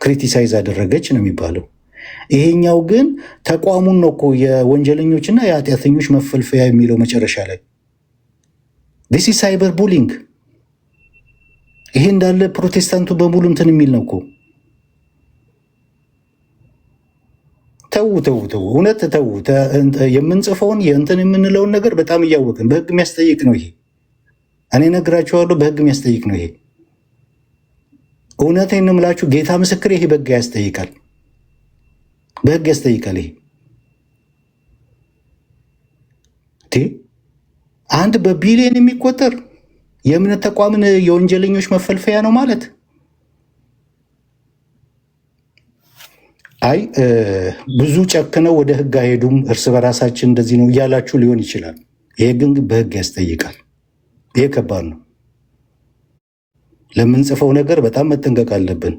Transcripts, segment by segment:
ክሪቲሳይዝ አደረገች ነው የሚባለው። ይሄኛው ግን ተቋሙን ነው እኮ የወንጀለኞችና የኃጢአተኞች መፈልፈያ የሚለው መጨረሻ ላይ ዲስ ኢዝ ሳይበር ቡሊንግ። ይሄ እንዳለ ፕሮቴስታንቱ በሙሉ እንትን የሚል ነው እኮ። ተው እውነት ተው። የምንጽፈውን የእንትን የምንለውን ነገር በጣም እያወቅን በህግ የሚያስጠይቅ ነው ይሄ። እኔ ነግራችኋለሁ፣ በህግ የሚያስጠይቅ ነው ይሄ። እውነቴን ነው የምላችሁ፣ ጌታ ምስክር፣ ይሄ በህግ ያስጠይቃል፣ በህግ ያስጠይቃል። ይሄ አንድ በቢሊዮን የሚቆጠር የእምነት ተቋምን የወንጀለኞች መፈልፈያ ነው ማለት። አይ ብዙ ጨክነው ወደ ህግ አይሄዱም፣ እርስ በራሳችን እንደዚህ ነው እያላችሁ ሊሆን ይችላል። ይሄ ግን በህግ ያስጠይቃል። ይሄ ከባድ ነው። ለምንጽፈው ነገር በጣም መጠንቀቅ አለብን።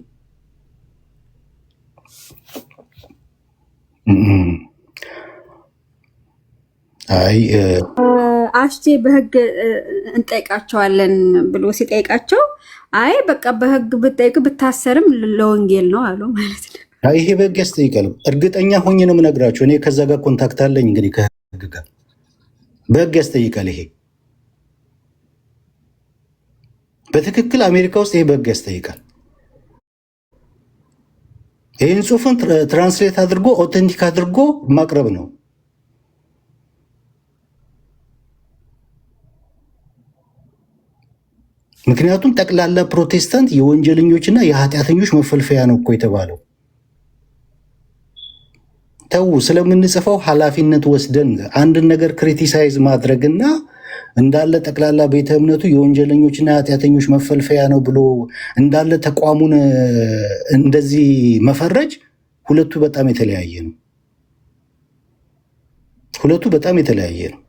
አይ አሽቴ በህግ እንጠይቃቸዋለን ብሎ ሲጠይቃቸው አይ በቃ በህግ ብጠይቅ ብታሰርም ለወንጌል ነው አሉ ማለት ነው። ይሄ በህግ ያስጠይቃል። እርግጠኛ ሆኜ ነው የምነግራቸው። እኔ ከዛ ጋር ኮንታክት አለኝ። እንግዲህ ከህግ ጋር በህግ ያስጠይቃል። ይሄ በትክክል አሜሪካ ውስጥ ይሄ በህግ ያስጠይቃል። ይህን ጽሁፍን ትራንስሌት አድርጎ ኦተንቲክ አድርጎ ማቅረብ ነው። ምክንያቱም ጠቅላላ ፕሮቴስታንት የወንጀለኞችና የኃጢአተኞች መፈልፈያ ነው እኮ የተባለው። ተው፣ ስለምንጽፈው ኃላፊነት ወስደን አንድን ነገር ክሪቲሳይዝ ማድረግና እንዳለ ጠቅላላ ቤተ እምነቱ የወንጀለኞችና የኃጢአተኞች መፈልፈያ ነው ብሎ እንዳለ ተቋሙን እንደዚህ መፈረጅ፣ ሁለቱ በጣም የተለያየ ነው። ሁለቱ በጣም የተለያየ ነው።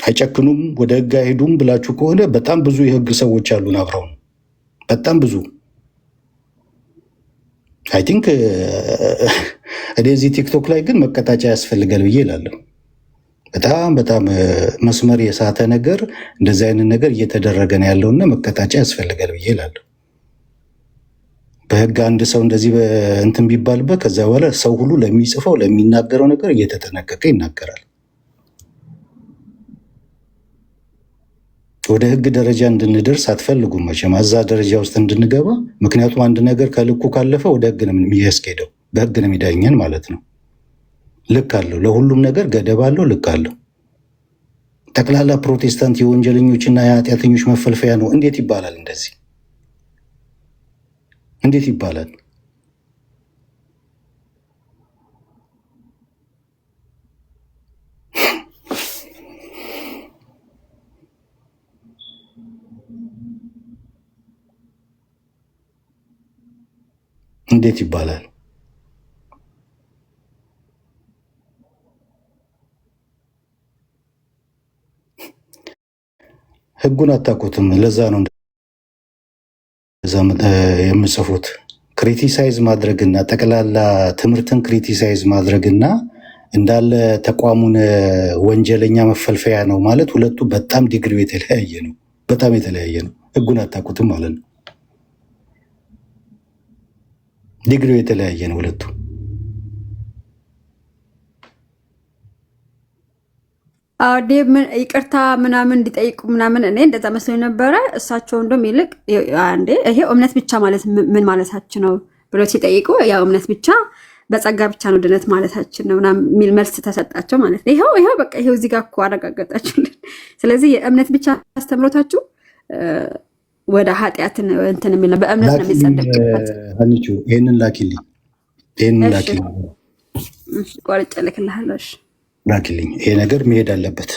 አይጨክኑም፣ ወደ ህግ አይሄዱም ብላችሁ ከሆነ በጣም ብዙ የህግ ሰዎች አሉን አብረው፣ በጣም ብዙ። አይ ቲንክ እኔ እዚህ ቲክቶክ ላይ ግን መቀጣጫ ያስፈልጋል ብዬ እላለሁ። በጣም መስመር የሳተ ነገር፣ እንደዚህ አይነት ነገር እየተደረገ ነው ያለውና መቀጣጫ ያስፈልጋል ብዬ እላለሁ። በህግ አንድ ሰው እንደዚህ እንትን ቢባልበት ከዛ በኋላ ሰው ሁሉ ለሚጽፈው ለሚናገረው ነገር እየተጠነቀቀ ይናገራል። ወደ ህግ ደረጃ እንድንደርስ አትፈልጉም መቼም፣ እዛ ደረጃ ውስጥ እንድንገባ። ምክንያቱም አንድ ነገር ከልኩ ካለፈ ወደ ህግ ነው የሚያስኬደው፣ በህግ ነው የሚዳኘን ማለት ነው። ልክ አለው፣ ለሁሉም ነገር ገደብ አለው፣ ልክ አለው። ጠቅላላ ፕሮቴስታንት የወንጀለኞችና የኃጢአተኞች መፈልፈያ ነው እንዴት ይባላል? እንደዚህ እንዴት ይባላል? እንዴት ይባላል? ህጉን አታውቁትም። ለዛ ነው የምጽፉት። ክሪቲሳይዝ ማድረግና ጠቅላላ ትምህርትን ክሪቲሳይዝ ማድረግና እንዳለ ተቋሙን ወንጀለኛ መፈልፈያ ነው ማለት፣ ሁለቱ በጣም ዲግሪው የተለያየ ነው። በጣም የተለያየ ነው። ህጉን አታውቁትም ማለት ነው። ዲግሪው የተለያየ ነው ሁለቱ። ይቅርታ ምናምን እንዲጠይቁ ምናምን እኔ እንደዛ መስሎኝ ነበረ። እሳቸው እንደውም ይልቅ አንዴ ይሄ እምነት ብቻ ማለት ምን ማለታችን ነው ብሎ ሲጠይቁ ያው እምነት ብቻ በጸጋ ብቻ ነው ድነት ማለታችን ነው ምናምን የሚል መልስ ተሰጣቸው ማለት ነው። ይኸው በቃ ይኸው እዚህ ጋር እኮ አረጋገጣችሁልን። ስለዚህ የእምነት ብቻ አስተምሮታችሁ ወደ ኃጢአትን እንትን የሚል በእምነት ነው የሚጸደቅበት። አንቺ ይሄንን ላኪልኝ፣ ቆርጬ እልክልሃለሁ። እሺ ላኪልኝ። ይሄ ነገር መሄድ አለበት።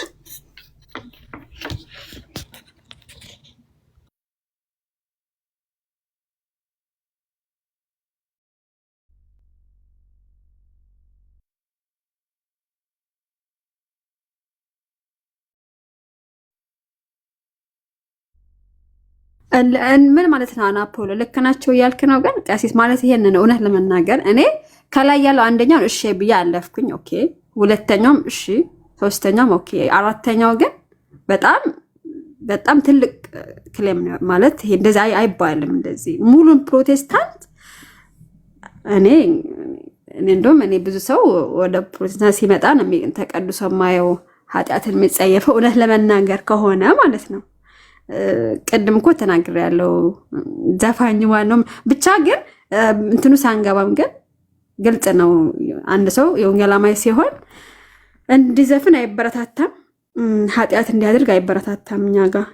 ምን ማለት ነው? አናፖሎ ልክ ናቸው እያልክ ነው? ግን ቀሲስ ማለት ይሄን ነው። እውነት ለመናገር እኔ ከላይ ያለው አንደኛውን እሺ ብዬ አለፍኩኝ። ኦኬ፣ ሁለተኛውም እሺ፣ ሶስተኛውም ኦኬ፣ አራተኛው ግን በጣም በጣም ትልቅ ክሌም ነው ማለት ይሄ እንደዚህ አይባልም። እንደዚህ ሙሉን ፕሮቴስታንት እኔ እንደውም እኔ ብዙ ሰው ወደ ፕሮቴስታንት ሲመጣ ነው ተቀድሶ ማየው ኃጢአትን የሚጸየፈው እውነት ለመናገር ከሆነ ማለት ነው። ቅድም እኮ ተናግሬያለሁ ዘፋኝ ዋናው ብቻ ግን እንትኑ ሳንገባም ግን ግልጽ ነው አንድ ሰው የወንጌል አማኝ ሲሆን እንዲዘፍን አይበረታታም፣ ኃጢአት እንዲያደርግ አይበረታታም። እኛ ጋር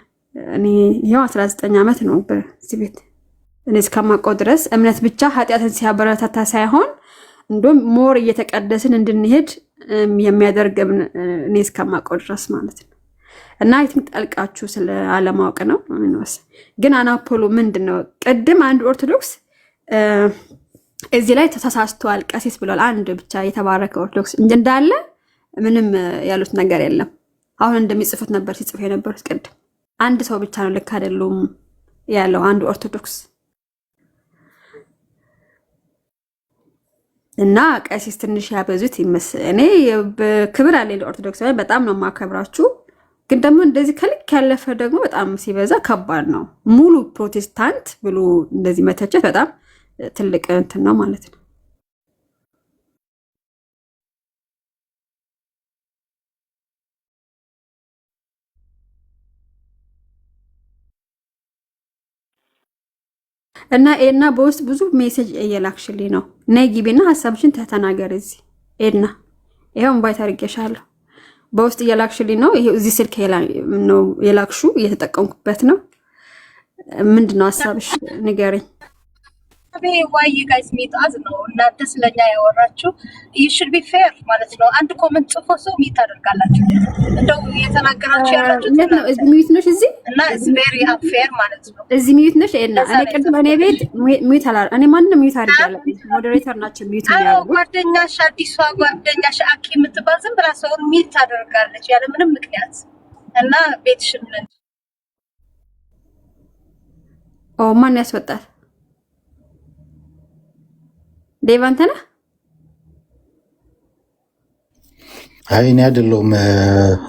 እኔ ይኸው 19 ዓመት ነው በዚህ ቤት እኔ እስከማውቀው ድረስ እምነት ብቻ ኃጢአትን ሲያበረታታ ሳይሆን እንደውም ሞር እየተቀደስን እንድንሄድ የሚያደርግ እኔ እስከማውቀው ድረስ ማለት ነው። እና አይ ቲንክ ጠልቃችሁ ስለ አለማወቅ ነው ግን አናፖሎ ምንድነው ቅድም አንድ ኦርቶዶክስ እዚህ ላይ ተሳስቷል ቀሲስ ብሏል። አንድ ብቻ የተባረከ ኦርቶዶክስ እንጂ እንዳለ ምንም ያሉት ነገር የለም። አሁን እንደሚጽፉት ነበር ሲጽፉ የነበሩት ቅድም አንድ ሰው ብቻ ነው ልክ አይደሉም ያለው አንድ ኦርቶዶክስ እና ቀሲስ ትንሽ ያበዙት ይመስል እኔ በክብር አለ ለኦርቶዶክስ በጣም ነው ማከብራችሁ። ግን ደግሞ እንደዚህ ከልክ ያለፈ ደግሞ በጣም ሲበዛ ከባድ ነው። ሙሉ ፕሮቴስታንት ብሎ እንደዚህ መተቸት በጣም ትልቅ እንትን ነው ማለት ነው። እና በውስጥ ብዙ ሜሴጅ እየላክሽልኝ ነው። ነይ ግቢና ሀሳብሽን ተናገሪ እዚህ ኤድና ይሄው ኢንቫይት አድርጌሻለሁ። በውስጥ እየላክሽልኝ ነው። ይሄ እዚህ ስልክ ነው የላክሹ እየተጠቀምኩበት ነው። ምንድነው ሀሳብሽ ንገረኝ። why you guys meet us ነው እናንተ ስለኛ ያወራችሁ you should be fair ማለት ነው። አንድ ኮሜንት ጽፎ ሰው ሚት አደርጋላችሁ እንደው የተናገራችሁ ያላችሁ ነው። እዚህ ሚት ነሽ እዚህ እና it's very unfair ማለት ነው። እዚህ ሚት ነሽ እና እኔ ቅድም እኔ ቤት ሚት አላር እኔ ማንንም ሚት አድርጋለሁ። ሞዴሬተር ናቸው ሚት ያደርጉ ጓደኛሽ አዲሷ ጓደኛሽ አኪ የምትባል ዝም ብላ ሰውን ሚት ታደርጋለች ያለ ምንም ምክንያት እና ቤትሽን ነን ማን ያስወጣል? ዴቫንተ ነህ? አይ እኔ አይደለሁም።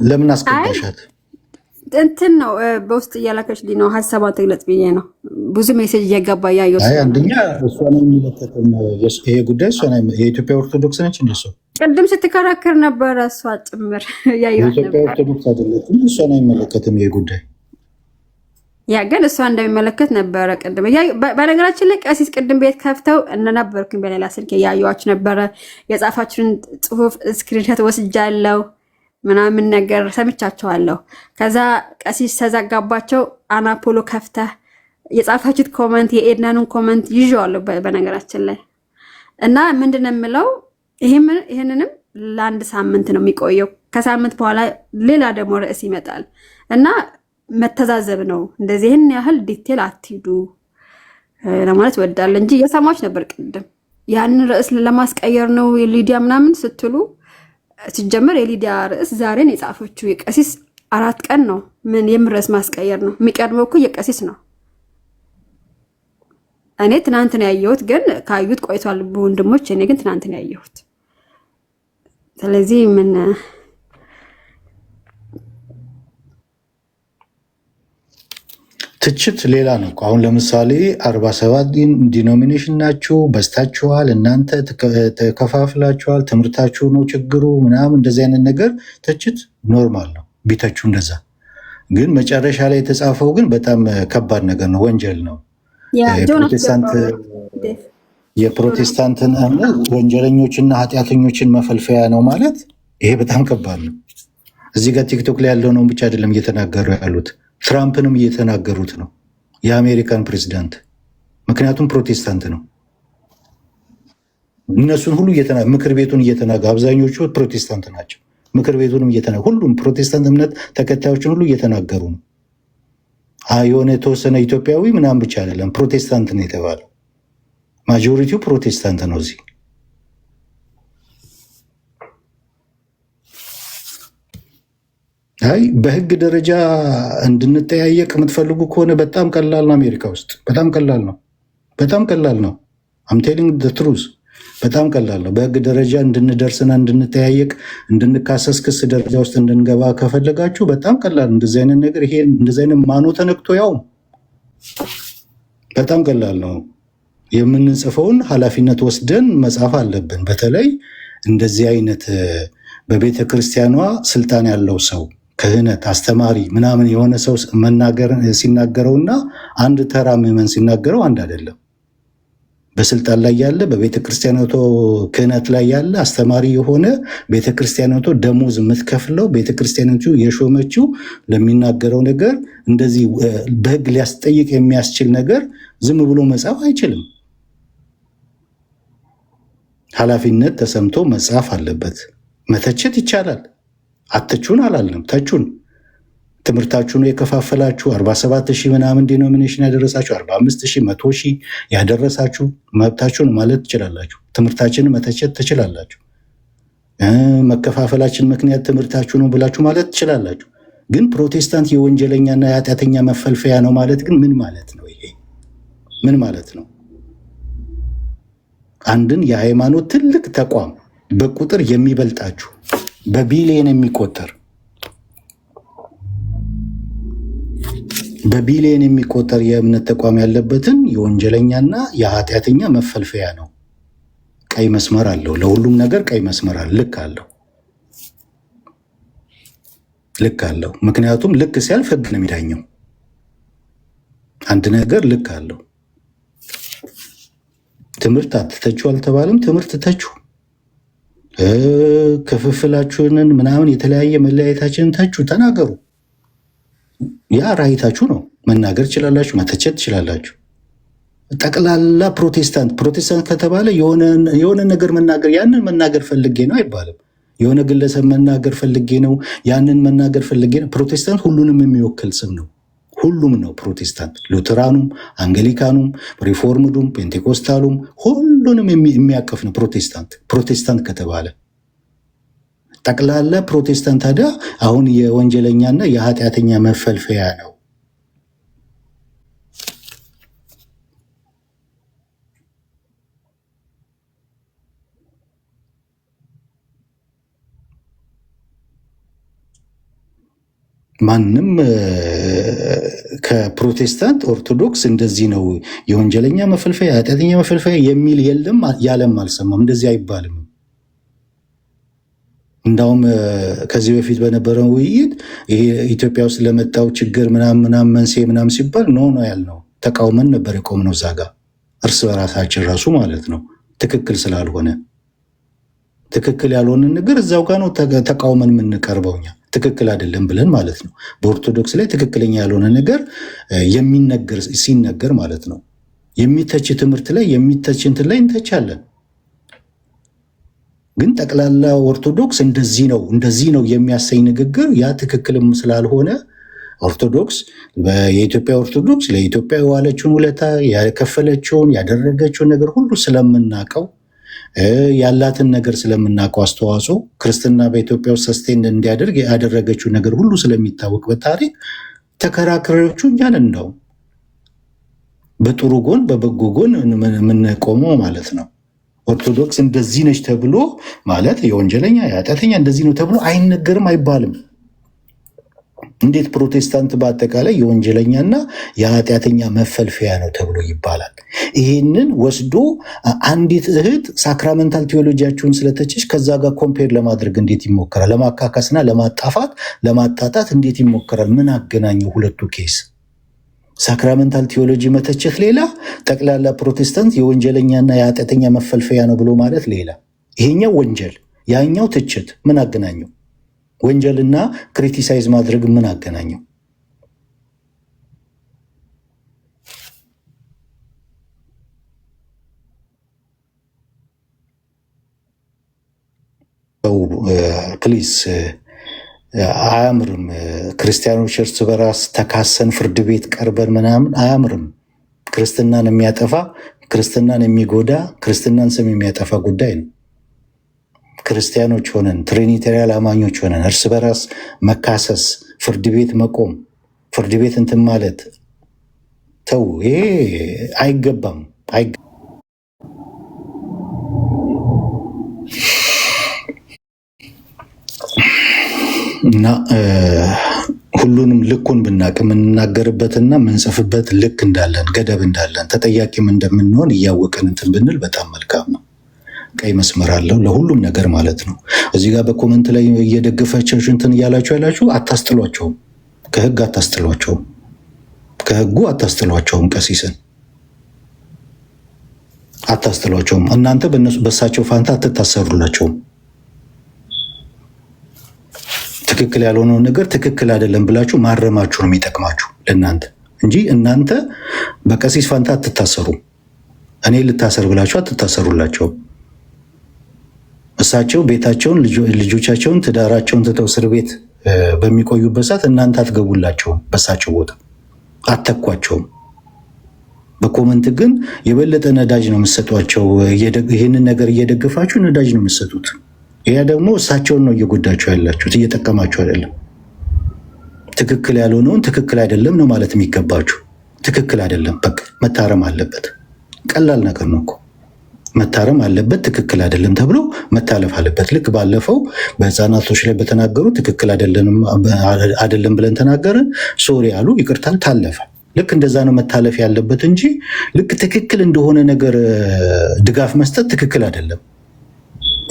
ለምን አስገባሻት? እንትን ነው በውስጥ እያላከችልኝ ነው። ሀሳቧን ትግለጽ ብዬ ነው። ብዙ ሜሴጅ እየገባ እያየሁ አይ አንደኛ እሷን የሚመለከተው ይሄ ጉዳይ እሷን የኢትዮጵያ ኦርቶዶክስ ነች እንደሱ ቅድም ስትከራከር ነበረ እሷ ጭምር እያየኋት ነበር። የኢትዮጵያ ኦርቶዶክስ አይደለችም እሷን አይመለከትም ይሄ ጉዳይ ያ ግን እሷ እንደሚመለከት ነበረ ቅድም። በነገራችን ላይ ቀሲስ ቅድም ቤት ከፍተው እነነበርኩኝ በሌላ ስልክ ያዩዋችሁ ነበረ። የጻፋችሁን ጽሁፍ ስክሪንሾት ወስጃለሁ ምናምን ነገር ሰምቻቸዋለሁ። ከዛ ቀሲስ ተዘጋባቸው አናፖሎ ከፍተህ የጻፋችሁት ኮመንት የኤድናኑን ኮመንት ይዤዋለሁ በነገራችን ላይ እና ምንድነው የምለው ይሄንንም ለአንድ ሳምንት ነው የሚቆየው። ከሳምንት በኋላ ሌላ ደግሞ ርዕስ ይመጣል እና መተዛዘብ ነው። እንደዚህ ይሄን ያህል ዲቴል አትሂዱ ለማለት ወዳለ እንጂ የሰማች ነበር ቅድም ያንን ርዕስ ለማስቀየር ነው የሊዲያ ምናምን ስትሉ ሲጀመር የሊዲያ ርዕስ ዛሬ ነው የጻፈችው። የቀሲስ 4 ቀን ነው ምን የምርዕስ ማስቀየር ነው የሚቀድመው እኮ የቀሲስ ነው። እኔ ትናንት ነው ያየሁት ግን ካዩት ቆይቷል በወንድሞች እኔ ግን ትናንት ነው ያየሁት። ስለዚህ ምን ትችት ሌላ ነው። አሁን ለምሳሌ 47 ዲኖሚኔሽን ናችሁ፣ በስታችኋል፣ እናንተ ተከፋፍላችኋል፣ ትምህርታችሁ ነው ችግሩ ምናምን እንደዚህ አይነት ነገር ትችት ኖርማል ነው ቢተቹ እንደዛ። ግን መጨረሻ ላይ የተጻፈው ግን በጣም ከባድ ነገር ነው፣ ወንጀል ነው። የፕሮቴስታንትን እምነት ወንጀለኞችና ኃጢአተኞችን መፈልፈያ ነው ማለት ይሄ በጣም ከባድ ነው። እዚህ ጋር ቲክቶክ ላይ ያለው ነው ብቻ አይደለም እየተናገሩ ያሉት ትራምፕንም እየተናገሩት ነው የአሜሪካን ፕሬዚዳንት። ምክንያቱም ፕሮቴስታንት ነው። እነሱን ሁሉ ምክር ቤቱን እየተናገሩ አብዛኞቹ ፕሮቴስታንት ናቸው። ምክር ቤቱንም እየተናገሩ ሁሉም ፕሮቴስታንት እምነት ተከታዮችን ሁሉ እየተናገሩ ነው። የሆነ የተወሰነ ኢትዮጵያዊ ምናምን ብቻ አይደለም ፕሮቴስታንት ነው የተባለው። ማጆሪቲው ፕሮቴስታንት ነው እዚህ አይ በህግ ደረጃ እንድንጠያየቅ የምትፈልጉ ከሆነ በጣም ቀላል ነው። አሜሪካ ውስጥ በጣም ቀላል ነው። በጣም ቀላል ነው። አም ቴሊንግ ዘ ትሩዝ በጣም ቀላል ነው። በህግ ደረጃ እንድንደርስና እንድንጠያየቅ እንድንካሰስ ክስ ደረጃ ውስጥ እንድንገባ ከፈለጋችሁ በጣም ቀላል እንደዚህ አይነት ነገር ይሄ እንደዚህ አይነት ማኖ ተነክቶ ያው በጣም ቀላል ነው። የምንጽፈውን ኃላፊነት ወስደን መጻፍ አለብን። በተለይ እንደዚህ አይነት በቤተ ክርስቲያኗ ስልጣን ያለው ሰው ክህነት፣ አስተማሪ ምናምን የሆነ ሰው መናገር ሲናገረውና አንድ ተራ ምዕመን ሲናገረው አንድ አይደለም። በስልጣን ላይ ያለ በቤተ ክርስቲያኗ ክህነት ላይ ያለ አስተማሪ የሆነ ቤተ ክርስቲያኗ ደሞዝ የምትከፍለው ቤተ ክርስቲያኗ የሾመችው ለሚናገረው ነገር እንደዚህ በህግ ሊያስጠይቅ የሚያስችል ነገር ዝም ብሎ መጻፍ አይችልም። ኃላፊነት ተሰምቶ መጻፍ አለበት። መተቸት ይቻላል። አትቹን አላልንም፣ ተቹን። ትምህርታችሁን የከፋፈላችሁ 47,000 ምናምን ዲኖሚኔሽን ያደረሳችሁ 45,000 100,000 ያደረሳችሁ መብታችሁን ማለት ትችላላችሁ። ትምህርታችንን መተቸት ትችላላችሁ። መከፋፈላችን ምክንያት ትምህርታችሁ ነው ብላችሁ ማለት ትችላላችሁ። ግን ፕሮቴስታንት የወንጀለኛና የኃጢአተኛ መፈልፈያ ነው ማለት ግን ምን ማለት ነው? ይሄ ምን ማለት ነው? አንድን የሃይማኖት ትልቅ ተቋም በቁጥር የሚበልጣችሁ በቢሊየን የሚቆጠር የእምነት ተቋም ያለበትን የወንጀለኛና የኃጢአተኛ መፈልፈያ ነው። ቀይ መስመር አለው። ለሁሉም ነገር ቀይ መስመር አለ። ልክ አለው። ምክንያቱም ልክ ሲያልፍ ህግ ነው የሚዳኘው። አንድ ነገር ልክ አለው። ትምህርት አትተቹ አልተባለም። ትምህርት ተቹ። ክፍፍላችሁንን ምናምን የተለያየ መለያየታችንን ተቹ፣ ተናገሩ። ያ ራይታችሁ ነው። መናገር ትችላላችሁ፣ መተቸት ትችላላችሁ። ጠቅላላ ፕሮቴስታንት ከተባለ የሆነ ነገር መናገር ያንን መናገር ፈልጌ ነው አይባልም። የሆነ ግለሰብ መናገር ፈልጌ ነው ያንን መናገር ፈልጌ ነው። ፕሮቴስታንት ሁሉንም የሚወክል ስም ነው። ሁሉም ነው ፕሮቴስታንት። ሉተራኑም፣ አንግሊካኑም፣ ሪፎርምዱም፣ ፔንቴኮስታሉም ሁሉንም የሚያቀፍ ነው ፕሮቴስታንት ከተባለ ጠቅላላ ፕሮቴስታንት። ታዲያ አሁን የወንጀለኛና የኃጢአተኛ መፈልፈያ ነው። ማንም ከፕሮቴስታንት ኦርቶዶክስ እንደዚህ ነው የወንጀለኛ መፈልፈያ የኃጢአተኛ መፈልፈያ የሚል የለም፣ ያለም አልሰማም። እንደዚህ አይባልም። እንዳውም ከዚህ በፊት በነበረው ውይይት ይሄ ኢትዮጵያ ውስጥ ለመጣው ችግር ምናምን መንስኤ ምናምን ሲባል ነው ያልነው። ተቃውመን ነበር የቆምነው እዛ ጋር እርስ በራሳችን ራሱ ማለት ነው። ትክክል ስላልሆነ ትክክል ያልሆነ ነገር እዛው ጋር ነው ተቃውመን የምንቀርበው እኛ ትክክል አይደለም ብለን ማለት ነው። በኦርቶዶክስ ላይ ትክክለኛ ያልሆነ ነገር ሲነገር ማለት ነው። የሚተች ትምህርት ላይ የሚተች እንትን ላይ እንተቻለን። ግን ጠቅላላ ኦርቶዶክስ እንደዚህ ነው የሚያሰኝ ንግግር ያ ትክክልም ስላልሆነ ኦርቶዶክስ የኢትዮጵያ ኦርቶዶክስ ለኢትዮጵያ የዋለችውን ውለታ ያከፈለችውን ያደረገችውን ነገር ሁሉ ስለምናውቀው ያላትን ነገር ስለምናውቀው አስተዋጽኦ ክርስትና በኢትዮጵያ ውስጥ ሰስቴን እንዲያደርግ ያደረገችው ነገር ሁሉ ስለሚታወቅ በታሪክ ተከራካሪዎቹ እኛን ነው በጥሩ ጎን በበጎ ጎን የምንቆመው ማለት ነው። ኦርቶዶክስ እንደዚህ ነች ተብሎ ማለት የወንጀለኛ የኃጢአተኛ እንደዚህ ነው ተብሎ አይነገርም፣ አይባልም። እንዴት ፕሮቴስታንት በአጠቃላይ የወንጀለኛና የኃጢአተኛ መፈልፈያ ነው ተብሎ ይባላል? ይህንን ወስዶ አንዲት እህት ሳክራመንታል ቴዎሎጂያችሁን ስለተችሽ ከዛ ጋር ኮምፔር ለማድረግ እንዴት ይሞከራል? ለማካከስና ለማጣጣት እንዴት ይሞከራል? ምን አገናኘው ሁለቱ ኬስ? ሳክራመንታል ቴዎሎጂ መተቸት ሌላ፣ ጠቅላላ ፕሮቴስታንት የወንጀለኛና የኃጢአተኛ መፈልፈያ ነው ብሎ ማለት ሌላ። ይሄኛው ወንጀል፣ ያኛው ትችት። ምን አገናኘው? ወንጀልና ክሪቲሳይዝ ማድረግ ምን አገናኘው? ፕሊዝ አያምርም። ክርስቲያኖች እርስ በራስ ተካሰን ፍርድ ቤት ቀርበን ምናምን አያምርም። ክርስትናን የሚያጠፋ ክርስትናን የሚጎዳ ክርስትናን ስም የሚያጠፋ ጉዳይ ነው። ክርስቲያኖች ሆነን ትሪኒታሪያን አማኞች ሆነን እርስ በራስ መካሰስ፣ ፍርድ ቤት መቆም፣ ፍርድ ቤት እንትን ማለት ተው፣ ይሄ አይገባም። እና ሁሉንም ልኩን ብናቅ የምንናገርበትና የምንጽፍበት ልክ እንዳለን ገደብ እንዳለን ተጠያቂም እንደምንሆን እያወቅን እንትን ብንል በጣም መልካም ነው። ቀይ መስመር አለው ለሁሉም ነገር ማለት ነው። እዚህ ጋር በኮመንት ላይ እየደገፈቸው እንትን እያላችሁ ያላችሁ አታስጥሏቸውም፣ ከህግ አታስጥሏቸውም፣ ከህጉ አታስጥሏቸውም፣ ቀሲስን አታስጥሏቸውም። እናንተ በእሳቸው ፋንታ አትታሰሩላቸውም። ትክክል ያልሆነውን ነገር ትክክል አይደለም ብላችሁ ማረማችሁ ነው የሚጠቅማችሁ ለእናንተ እንጂ እናንተ በቀሲስ ፋንታ አትታሰሩም። እኔ ልታሰር ብላችሁ አትታሰሩላቸውም። እሳቸው ቤታቸውን፣ ልጆቻቸውን፣ ትዳራቸውን ትተው እስር ቤት በሚቆዩበት ሰዓት እናንተ አትገቡላቸውም። በእሳቸው ቦታ አተኳቸውም። በኮመንት ግን የበለጠ ነዳጅ ነው የምትሰጧቸው። ይህንን ነገር እየደገፋችሁ ነዳጅ ነው የምትሰጡት። ያ ደግሞ እሳቸውን ነው እየጎዳችሁ ያላችሁት፣ እየጠቀማችሁ አይደለም። ትክክል ያልሆነውን ትክክል አይደለም ነው ማለት የሚገባችሁ። ትክክል አይደለም፣ በቃ መታረም አለበት። ቀላል ነገር ነው እኮ መታረም አለበት። ትክክል አይደለም ተብሎ መታለፍ አለበት። ልክ ባለፈው በህፃናቶች ላይ በተናገሩ ትክክል አይደለም ብለን ተናገርን፣ ሶሪ አሉ፣ ይቅርታል፣ ታለፈ። ልክ እንደዛ ነው መታለፍ ያለበት እንጂ ልክ ትክክል እንደሆነ ነገር ድጋፍ መስጠት ትክክል አይደለም።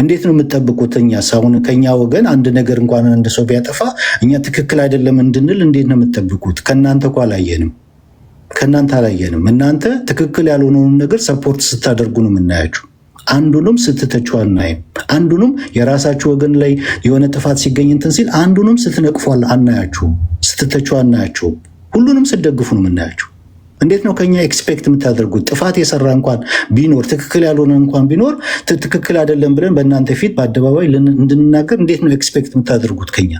እንዴት ነው የምትጠብቁት? እኛ ሳሁን ከኛ ወገን አንድ ነገር እንኳን አንድ ሰው ቢያጠፋ እኛ ትክክል አይደለም እንድንል እንዴት ነው የምትጠብቁት? ከእናንተ እኮ አላየንም፣ ከእናንተ አላየንም። እናንተ ትክክል ያልሆነውን ነገር ሰፖርት ስታደርጉ ነው የምናያችሁ። አንዱንም ስትተቹ አናይም። አንዱንም የራሳችሁ ወገን ላይ የሆነ ጥፋት ሲገኝ እንትን ሲል አንዱንም ስትነቅፉ አናያችሁም፣ ስትተቹ አናያችሁም። ሁሉንም ስትደግፉ ነው የምናያችሁ። እንዴት ነው ከኛ ኤክስፔክት የምታደርጉት? ጥፋት የሰራ እንኳን ቢኖር ትክክል ያልሆነ እንኳን ቢኖር ትክክል አይደለም ብለን በእናንተ ፊት በአደባባይ እንድንናገር እንዴት ነው ኤክስፔክት የምታደርጉት ከኛ?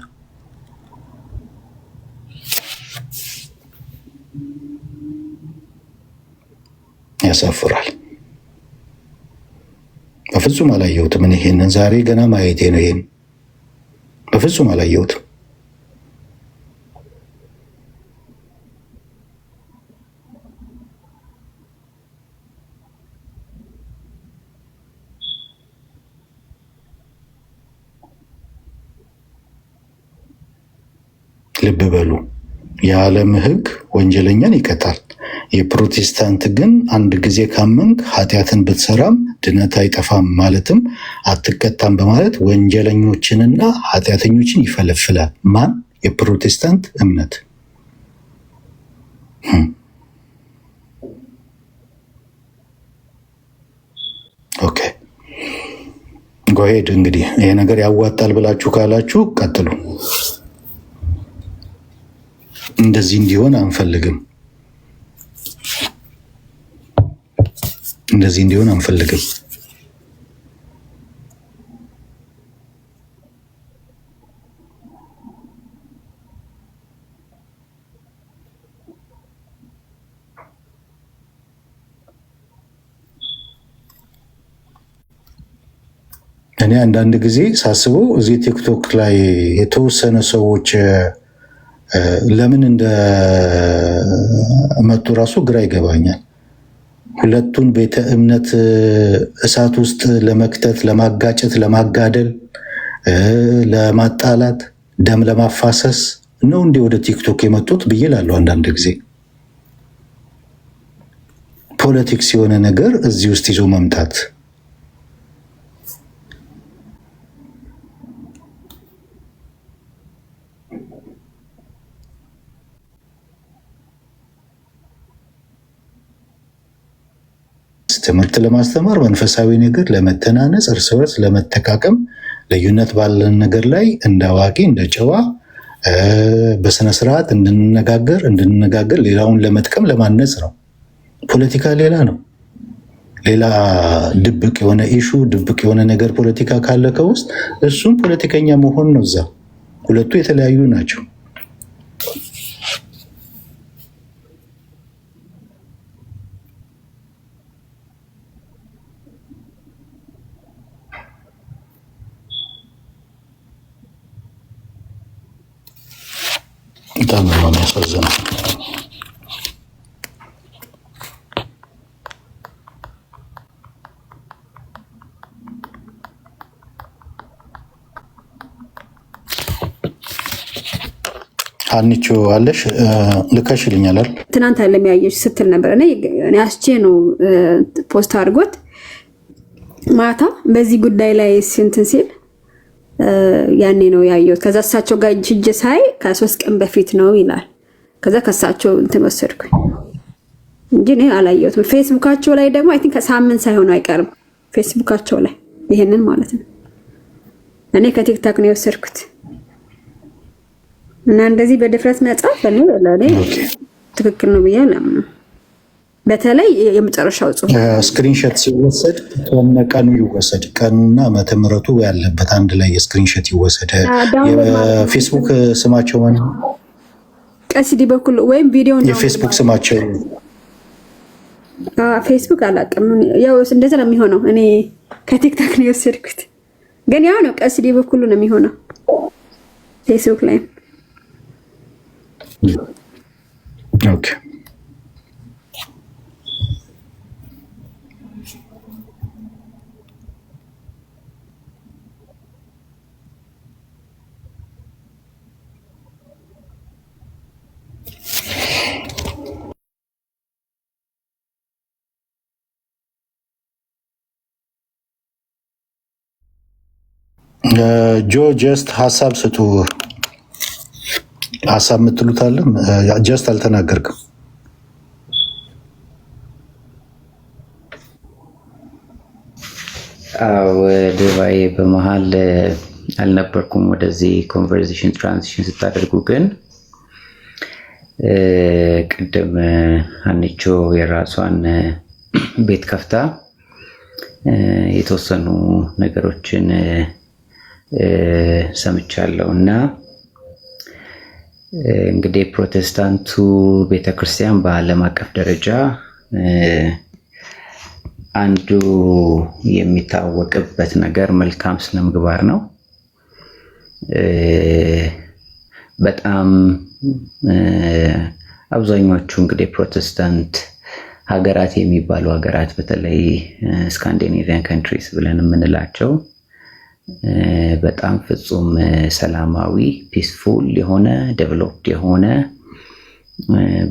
ያሳፍራል። በፍጹም አላየሁትም። እኔ ይሄንን ዛሬ ገና ማየቴ ነው። ይሄን በፍጹም አላየሁትም። ልብ በሉ፣ የዓለም ሕግ ወንጀለኛን ይቀጣል። የፕሮቴስታንት ግን አንድ ጊዜ ካመንክ ኃጢአትን ብትሰራም ድነት አይጠፋም ማለትም አትቀጣም በማለት ወንጀለኞችንና ኃጢአተኞችን ይፈለፍላል። ማን? የፕሮቴስታንት እምነት። ኦኬ ጎሄድ። እንግዲህ ይሄ ነገር ያዋጣል ብላችሁ ካላችሁ ቀጥሉ። እንደዚህ እንዲሆን አንፈልግም። እንደዚህ እንዲሆን አንፈልግም። እኔ አንዳንድ ጊዜ ሳስበው እዚህ ቲክቶክ ላይ የተወሰነ ሰዎች ለምን እንደመጡ ራሱ ግራ ይገባኛል። ሁለቱን ቤተ እምነት እሳት ውስጥ ለመክተት፣ ለማጋጨት፣ ለማጋደል፣ ለማጣላት፣ ደም ለማፋሰስ ነው እንዴ ወደ ቲክቶክ የመጡት ብዬ እላለሁ አንዳንድ ጊዜ። ፖለቲክስ የሆነ ነገር እዚህ ውስጥ ይዞ መምጣት ትምህርት ለማስተማር፣ መንፈሳዊ ነገር ለመተናነጽ፣ እርስ በርስ ለመተቃቀም፣ ልዩነት ባለን ነገር ላይ እንደ አዋቂ እንደ ጨዋ በስነስርዓት እንድንነጋገር ሌላውን ለመጥቀም ለማነጽ ነው። ፖለቲካ ሌላ ነው። ሌላ ድብቅ የሆነ ኢሹ ድብቅ የሆነ ነገር ፖለቲካ ካለ ከውስጥ እሱም ፖለቲከኛ መሆን ነው። እዛ ሁለቱ የተለያዩ ናቸው። በጣም ነው የሚያሳዝነው። አንቺ አለሽ ልከሽልኛል አይደል? ትናንት አይደለም ያየሽ ስትል ነበር። እኔ አስቼ ነው ፖስት አድርጎት ማታ በዚህ ጉዳይ ላይ እንትን ሲል ያኔ ነው ያየሁት። ከዛ እሳቸው ጋር ሂጅ ሳይ ከ3 ቀን በፊት ነው ይላል። ከዛ ከሳቸው እንትን ወሰድኩኝ እንጂ እኔ አላየሁትም። ፌስቡካቸው ላይ ደግሞ አይ ቲንክ ከሳምንት ሳይሆን አይቀርም ፌስቡካቸው ላይ ይሄንን ማለት ነው። እኔ ከቲክታክ ነው የወሰድኩት እና እንደዚህ በድፍረት መጻፍ ለኔ ትክክል ነው ብዬ አላምንም። በተለይ የመጨረሻው ጽሁፍ ስክሪንሾት ሲወሰድ ቀኑ ይወሰድ፣ ቀኑና ዓመተ ምሕረቱ ያለበት አንድ ላይ የስክሪንሾት ይወሰድ። የፌስቡክ ስማቸው ማለት ቀሲዲ በኩል ወይም ቪዲዮ ነው የፌስቡክ ስማቸው ፌስቡክ አላውቅም። ያው እንደዛ ነው የሚሆነው። እኔ ከቲክታክ ነው የወሰድኩት፣ ግን ያው ነው ቀሲዲ በኩል ነው የሚሆነው ፌስቡክ ላይ። ኦኬ ጆ ጀስት ሀሳብ ስጡ። ሀሳብ የምትሉት አለ? ጀስት አልተናገርክም። ድባይ በመሀል አልነበርኩም። ወደዚህ ኮንቨርሴሽን ትራንዚሽን ስታደርጉ ግን ቅድም አንቾ የራሷን ቤት ከፍታ የተወሰኑ ነገሮችን ሰምቻለሁ እና እንግዲህ ፕሮቴስታንቱ ቤተክርስቲያን በዓለም አቀፍ ደረጃ አንዱ የሚታወቅበት ነገር መልካም ስነ ምግባር ነው። በጣም አብዛኞቹ እንግዲህ ፕሮቴስታንት ሀገራት የሚባሉ ሀገራት በተለይ ስካንዲኔቪያን ካንትሪስ ብለን የምንላቸው በጣም ፍጹም ሰላማዊ ፒስፉል የሆነ ዴቨሎፕድ የሆነ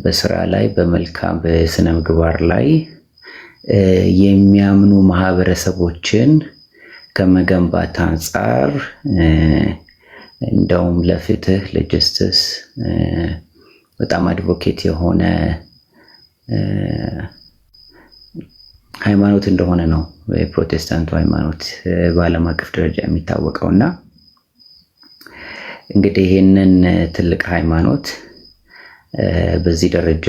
በስራ ላይ በመልካም በስነ ምግባር ላይ የሚያምኑ ማህበረሰቦችን ከመገንባት አንጻር እንደውም ለፍትህ ለጀስቲስ በጣም አድቮኬት የሆነ ሃይማኖት እንደሆነ ነው የፕሮቴስታንቱ ሃይማኖት በዓለም አቀፍ ደረጃ የሚታወቀው። እና እንግዲህ ይህንን ትልቅ ሃይማኖት በዚህ ደረጃ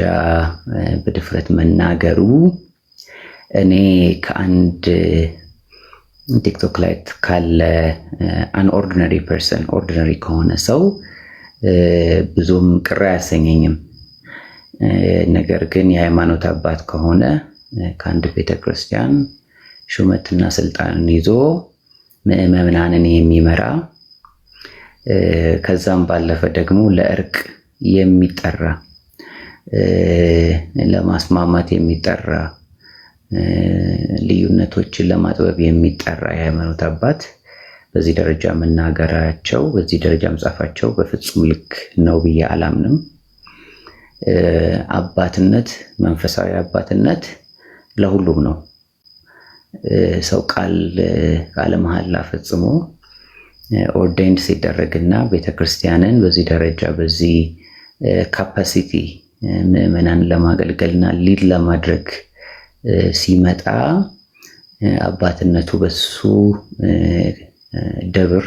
በድፍረት መናገሩ እኔ ከአንድ ቲክቶክ ላይ ካለ አን ኦርዲነሪ ፐርሰን ኦርዲነሪ ከሆነ ሰው ብዙም ቅር አያሰኘኝም። ነገር ግን የሃይማኖት አባት ከሆነ ከአንድ ቤተክርስቲያን ሹመትና ስልጣንን ይዞ ምዕመናንን የሚመራ ከዛም ባለፈ ደግሞ ለእርቅ የሚጠራ ለማስማማት የሚጠራ ልዩነቶችን ለማጥበብ የሚጠራ የሃይማኖት አባት በዚህ ደረጃ መናገራቸው በዚህ ደረጃ መጻፋቸው በፍጹም ልክ ነው ብዬ አላምንም። አባትነት መንፈሳዊ አባትነት ለሁሉም ነው። ሰው ቃለ መሐላ ፈጽሞ ኦርዴንድ ሲደረግና ቤተክርስቲያንን በዚህ ደረጃ በዚህ ካፓሲቲ ምዕመናን ለማገልገልና ሊድ ለማድረግ ሲመጣ አባትነቱ በሱ ደብር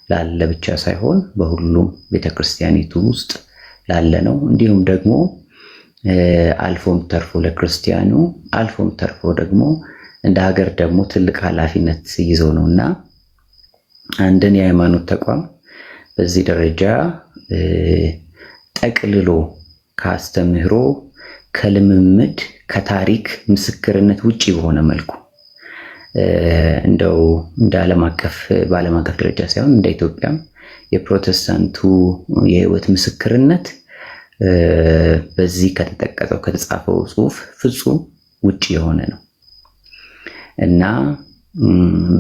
ላለ ብቻ ሳይሆን በሁሉም ቤተክርስቲያኒቱ ውስጥ ላለ ነው። እንዲሁም ደግሞ አልፎም ተርፎ ለክርስቲያኑ አልፎም ተርፎ ደግሞ እንደ ሀገር ደግሞ ትልቅ ኃላፊነት ይዘው ነውና አንድን የሃይማኖት ተቋም በዚህ ደረጃ ጠቅልሎ ካስተምህሮ ከልምምድ ከታሪክ ምስክርነት ውጪ በሆነ መልኩ እንደው እንደ በዓለም አቀፍ ደረጃ ሳይሆን እንደ ኢትዮጵያም የፕሮቴስታንቱ የህይወት ምስክርነት በዚህ ከተጠቀሰው ከተጻፈው ጽሑፍ ፍጹም ውጪ የሆነ ነው እና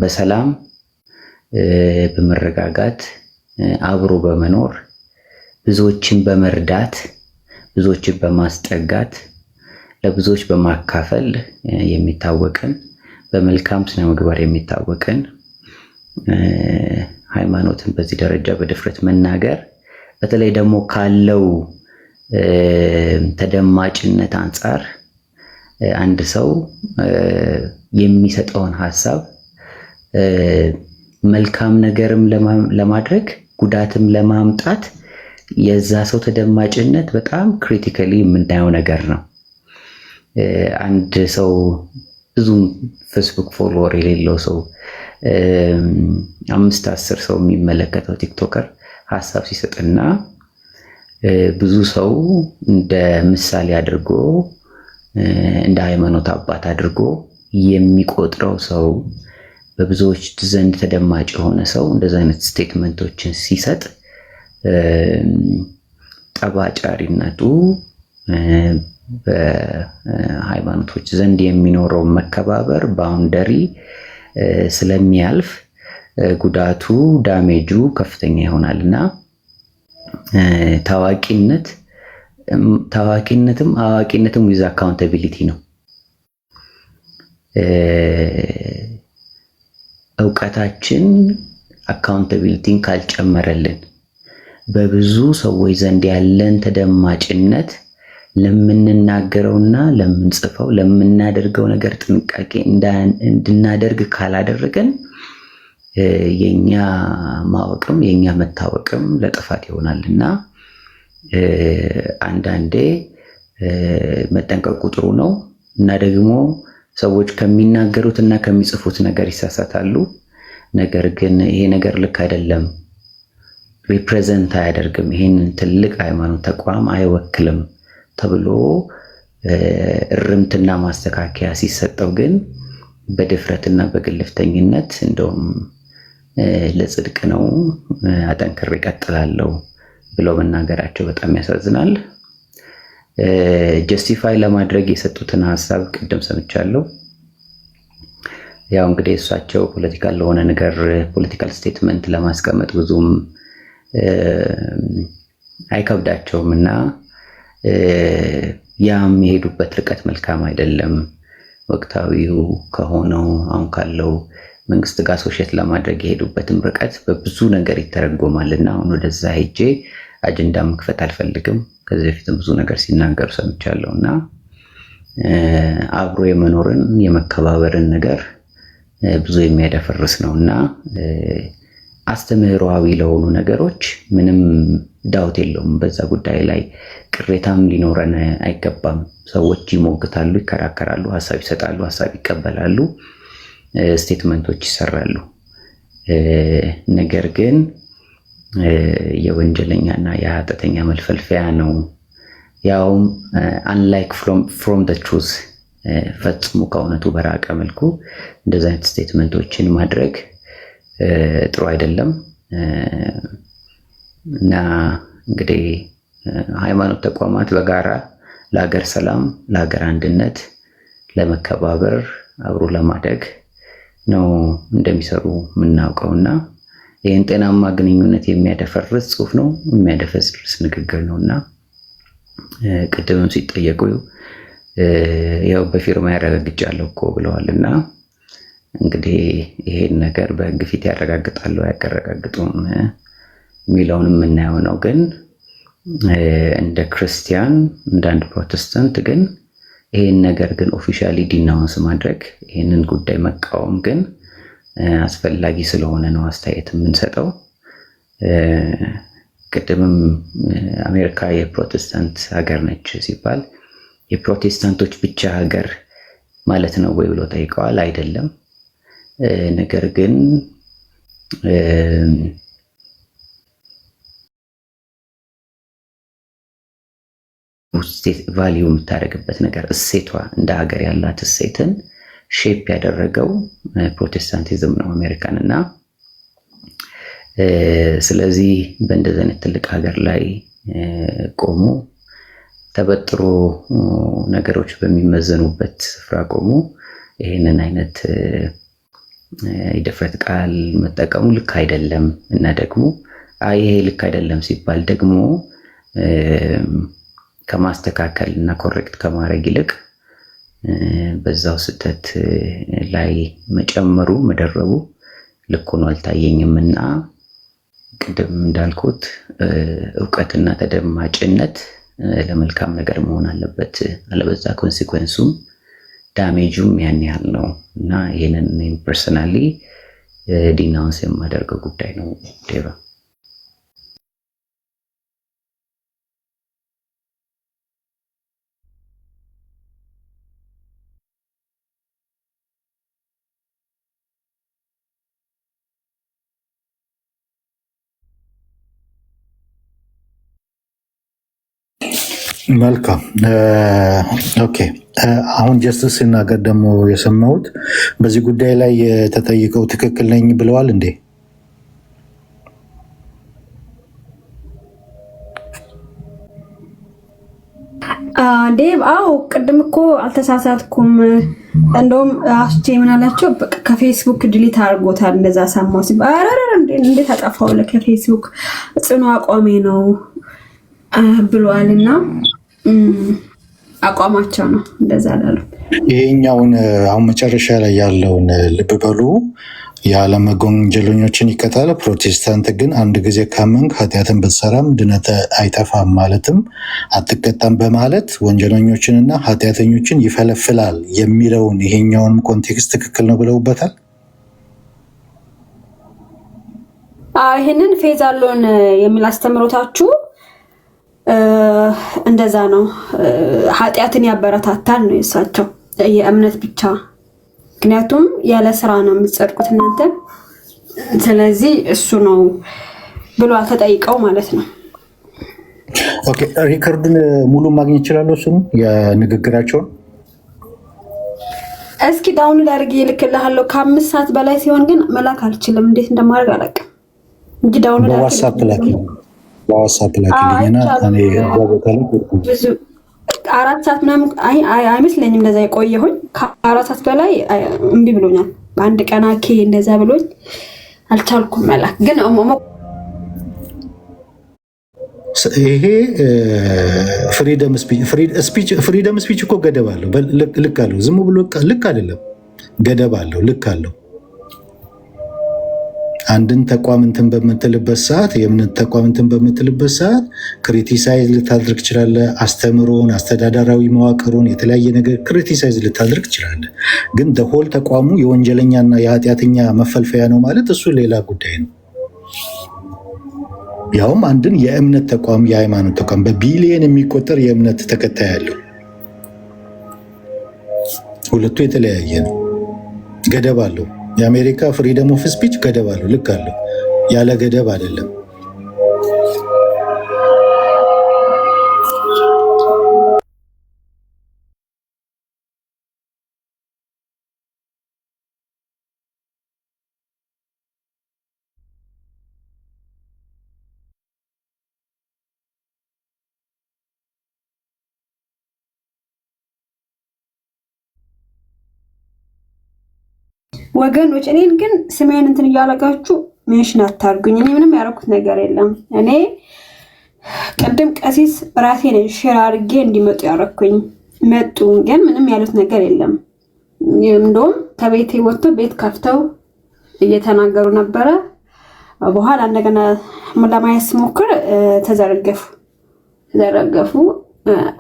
በሰላም በመረጋጋት አብሮ በመኖር ብዙዎችን በመርዳት ብዙዎችን በማስጠጋት ለብዙዎች በማካፈል የሚታወቅን በመልካም ስነ ምግባር የሚታወቅን ሃይማኖትን በዚህ ደረጃ በድፍረት መናገር በተለይ ደግሞ ካለው ተደማጭነት አንፃር አንድ ሰው የሚሰጠውን ሐሳብ መልካም ነገርም ለማድረግ ጉዳትም ለማምጣት የዛ ሰው ተደማጭነት በጣም ክሪቲካሊ የምናየው ነገር ነው። አንድ ሰው ብዙ ፌስቡክ ፎሎወር የሌለው ሰው 5-10 ሰው የሚመለከተው ቲክቶከር ሐሳብ ሲሰጥና ብዙ ሰው እንደ ምሳሌ አድርጎ እንደ ሃይማኖት አባት አድርጎ የሚቆጥረው ሰው በብዙዎች ዘንድ ተደማጭ የሆነ ሰው እንደዛ አይነት ስቴትመንቶችን ሲሰጥ ጠባጫሪነቱ በሃይማኖቶች ዘንድ የሚኖረው መከባበር ባውንደሪ ስለሚያልፍ ጉዳቱ ዳሜጁ ከፍተኛ ይሆናልና ታዋቂነትም አዋቂነትም ዊዝ አካውንታቢሊቲ ነው። እውቀታችን አካውንታቢሊቲን ካልጨመረልን በብዙ ሰዎች ዘንድ ያለን ተደማጭነት ለምንናገረውና ለምንጽፈው ለምናደርገው ነገር ጥንቃቄ እንድናደርግ ካላደረገን የኛ ማወቅም የኛ መታወቅም ለጥፋት ይሆናልና አንዳንዴ መጠንቀቁ ጥሩ ነው እና ደግሞ ሰዎች ከሚናገሩትና ከሚጽፉት ነገር ይሳሳታሉ። ነገር ግን ይሄ ነገር ልክ አይደለም፣ ሪፕሬዘንት አያደርግም፣ ይሄንን ትልቅ ሃይማኖት ተቋም አይወክልም ተብሎ እርምትና ማስተካከያ ሲሰጠው ግን በድፍረትና በግልፍተኝነት እንደውም ለጽድቅ ነው አጠንክሬ እቀጥላለሁ ብለው መናገራቸው በጣም ያሳዝናል። ጀስቲፋይ ለማድረግ የሰጡትን ሐሳብ ቅድም ሰምቻለሁ። ያው እንግዲህ እሳቸው ፖለቲካል ለሆነ ነገር ፖለቲካል ስቴትመንት ለማስቀመጥ ብዙም አይከብዳቸውም እና ያም የሄዱበት ርቀት መልካም አይደለም። ወቅታዊው ከሆነው አሁን ካለው መንግስት ጋር ሶሼት ለማድረግ የሄዱበትም ርቀት በብዙ ነገር ይተረጎማልና አሁን ወደዛ ሄጄ አጀንዳ መክፈት አልፈልግም። ከዚህ በፊትም ብዙ ነገር ሲናገሩ ሰምቻለሁና አብሮ የመኖርን የመከባበርን ነገር ብዙ የሚያደፈርስ ነውና አስተምህሮአዊ ለሆኑ ነገሮች ምንም ዳውት የለውም። በዛ ጉዳይ ላይ ቅሬታም ሊኖረን አይገባም። ሰዎች ይሞግታሉ፣ ይከራከራሉ፣ ሐሳብ ይሰጣሉ፣ ሐሳብ ይቀበላሉ፣ ስቴትመንቶች ይሰራሉ። ነገር ግን የወንጀለኛና የኃጢአተኛ መልፈልፈያ ነው። ያውም አንላይክ ፍሮም ዘ ትሩዝ ፈጽሞ ከእውነቱ በራቀ መልኩ እንደዚህ አይነት ስቴትመንቶችን ማድረግ ጥሩ አይደለም እና እንግዲህ ሃይማኖት ተቋማት በጋራ ለሀገር ሰላም፣ ለሀገር አንድነት፣ ለመከባበር አብሮ ለማደግ ነው እንደሚሰሩ የምናውቀውና ይህን ጤናማ ግንኙነት የሚያደፈርስ ጽሁፍ ነው፣ የሚያደፈርስ ንግግር ነውና ቅድምም ሲጠየቁ ያው በፊርማ ያረጋግጫለሁ እኮ ብለዋልና እንግዲህ ይሄን ነገር በሕግ ፊት ያረጋግጣሉ አያረጋግጡም የሚለውን የምናየው ነው። ግን እንደ ክርስቲያን እንደ አንድ ፕሮቴስታንት ግን ይሄን ነገር ግን ኦፊሻሊ ዲናውንስ ማድረግ ይሄንን ጉዳይ መቃወም ግን አስፈላጊ ስለሆነ ነው አስተያየት የምንሰጠው። ቅድምም አሜሪካ የፕሮቴስታንት ሀገር ነች ሲባል የፕሮቴስታንቶች ብቻ ሀገር ማለት ነው ወይ ብሎ ጠይቀዋል። አይደለም። ነገር ግን ቫሊዩ የምታደርግበት ነገር እሴቷ እንደ ሀገር ያላት እሴትን ሼፕ ያደረገው ፕሮቴስታንቲዝም ነው አሜሪካን እና ስለዚህ በእንደዚህ አይነት ትልቅ ሀገር ላይ ቆሞ ተበጥሮ ነገሮች በሚመዘኑበት ስፍራ ቆሞ ይሄንን አይነት የድፍረት ቃል መጠቀሙ ልክ አይደለም እና ደግሞ ይሄ ልክ አይደለም ሲባል ደግሞ ከማስተካከል እና ኮሬክት ከማድረግ ይልቅ በዛው ስህተት ላይ መጨመሩ መደረቡ ልክ ሆኖ አልታየኝም እና ቅድም እንዳልኩት እውቀትና ተደማጭነት ለመልካም ነገር መሆን አለበት። አለበዛ ኮንሲኩዌንሱም ዳሜጁም ያን ያህል ነው እና ይሄንን ፐርሰናሊ ዲናውንስ የማደርገው ጉዳይ ነው። ዴቫ መልካም ኦኬ። አሁን ጀስትስ ሲናገር ደግሞ የሰማሁት በዚህ ጉዳይ ላይ የተጠይቀው ትክክል ነኝ ብለዋል እንዴ? ዴቭ አዎ፣ ቅድም እኮ አልተሳሳትኩም። እንደውም አስቼ ምን አላቸው ከፌስቡክ ድሊት አድርጎታል እንደዛ ሰማሁ ሲባል እንዴት አጠፋው ከፌስቡክ ጽኑ አቋሜ ነው ብሏልና አቋማቸው ነው እንደዛ ላሉ። ይሄኛውን አሁን መጨረሻ ላይ ያለውን ልብ በሉ። የዓለም ሕግ ወንጀለኞችን ይቀጣል፣ ፕሮቴስታንት ግን አንድ ጊዜ ካመንክ ኃጢአትን ብትሰራም ድነት አይጠፋም ማለትም አትቀጣም በማለት ወንጀለኞችንና ኃጢአተኞችን ይፈለፍላል የሚለውን ይሄኛውን ኮንቴክስት ትክክል ነው ብለውበታል። ይህንን ፌዝ አለውን የሚል አስተምሮታችሁ እንደዛ ነው። ኃጢአትን ያበረታታል ነው የእሳቸው የእምነት ብቻ። ምክንያቱም ያለ ስራ ነው የምትጸድቁት እናንተ። ስለዚህ እሱ ነው ብሎ ተጠይቀው ማለት ነው። ኦኬ፣ ሪከርዱን ሙሉ ማግኘት ይችላል እሱ የንግግራቸውን። እስኪ ዳውንሎድ አድርጌ እልክልሃለሁ። ከ5 ሰዓት በላይ ሲሆን ግን መላክ አልችልም። እንዴት እንደማድረግ አላውቅም እንጂ ዳውንሎድ በዋትስአፕ ላክ በዋትስአፕ ላክልኝና እኔ ብዙ 4 ሰዓት ምናምን አይመስለኝም እንደዛ የቆየሁኝ። ከ4 ሰዓት በላይ እምቢ ብሎኛል። በአንድ ቀን አኬ እንደዛ ብሎኝ አልቻልኩም መላክ። ግን ይሄ ፍሪደም ስፒች እኮ ገደብ አለው። ልክ አለው። ዝም ብሎ ልክ አይደለም፣ ገደብ አለው፣ ልክ አለው። አንድን ተቋም እንትን በምትልበት ሰዓት የእምነት ተቋም እንትን በምትልበት ሰዓት ክሪቲሳይዝ ልታድርግ ትችላለህ። አስተምሮን፣ አስተዳደራዊ መዋቅሩን፣ የተለያየ ነገር ክሪቲሳይዝ ልታድርግ ትችላለህ። ግን ደሆል ተቋሙ የወንጀለኛና የኃጢአተኛ መፈልፈያ ነው ማለት እሱ ሌላ ጉዳይ ነው። ያውም አንድን የእምነት ተቋም የሃይማኖት ተቋም በቢሊየን የሚቆጠር የእምነት ተከታይ ያለው ሁለቱ የተለያየ ነው። ገደብ አለው። የአሜሪካ ፍሪደም ኦፍ ስፒች ገደብ አለው፣ ልክ አለው። ያለ ገደብ አይደለም። ወገኖች እኔን ግን ስሜን እንትን እያለጋችሁ ሜንሽን አታርጉኝ። እኔ ምንም ያደረኩት ነገር የለም። እኔ ቅድም ቀሲስ ራሴ ነኝ ሼር አድርጌ እንዲመጡ ያደረኩኝ። መጡ፣ ግን ምንም ያሉት ነገር የለም። እንደውም ከቤቴ ወጥቶ ቤት ከፍተው እየተናገሩ ነበረ። በኋላ እንደገና ለማየት ስሞክር ተዘረገፉ።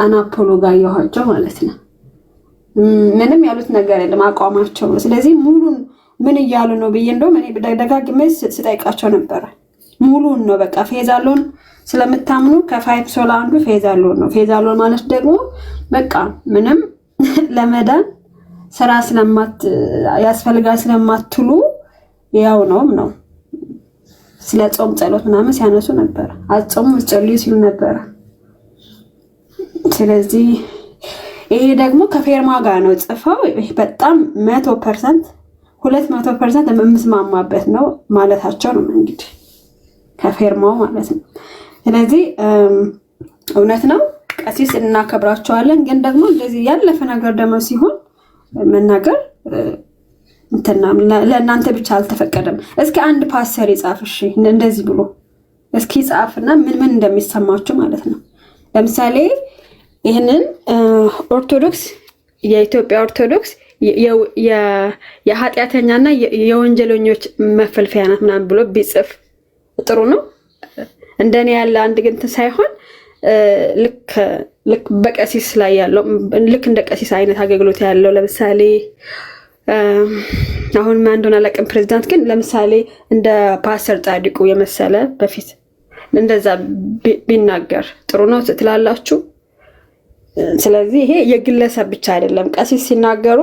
አናፖሎ ጋር ያዋቸው ማለት ነው። ምንም ያሉት ነገር የለም፣ አቋማቸው ነው። ስለዚህ ሙሉን ምን እያሉ ነው ብዬ እንደውም እኔ ደጋግሜ ስጠይቃቸው ነበረ። ሙሉን ነው በቃ ፌዛሎን ስለምታምኑ ከፋይቭ ሶላ አንዱ ፌዛሎን ነው። ፌዛሎን ማለት ደግሞ በቃ ምንም ለመዳን ስራ ያስፈልጋል ስለማትሉ ያው ነው። ስለ ጾም ጸሎት ምናምን ሲያነሱ ነበር። አጾሙ ጸልዩ ሲሉ ነበር። ስለዚህ ይሄ ደግሞ ከፌርማ ጋር ነው ጽፈው በጣም 100% 200% የምስማማበት ነው ማለታቸው ነው እንግዲህ ከፌርማው ማለት ነው። ስለዚህ እውነት ነው ቀሲስ እናከብራቸዋለን፣ ግን ደግሞ እንደዚህ ያለፈ ነገር ደግሞ ሲሆን መናገር እንትና ለእናንተ ብቻ አልተፈቀደም። እስኪ አንድ ፓስተር ይጻፍ እሺ እንደዚህ ብሎ እስኪ ጻፍና ምን እንደሚሰማችሁ ማለት ነው። ለምሳሌ ይህንን ኦርቶዶክስ የኢትዮጵያ ኦርቶዶክስ የኃጢአተኛና የወንጀለኞች መፈልፈያ ናት ምናምን ብሎ ቢጽፍ ጥሩ ነው። እንደኔ ያለ አንድ ግንት ሳይሆን ልክ በቀሲስ ላይ ያለው ልክ እንደ ቀሲስ አይነት አገልግሎት ያለው ለምሳሌ አሁን ማን እንደሆነ አላውቅም ፕሬዝዳንት ግን ለምሳሌ እንደ ፓስተር ጻድቁ የመሰለ በፊት እንደዛ ቢናገር ጥሩ ነው ትላላችሁ። ስለዚህ ይሄ የግለሰብ ብቻ አይደለም። ቀሲስ ሲናገሩ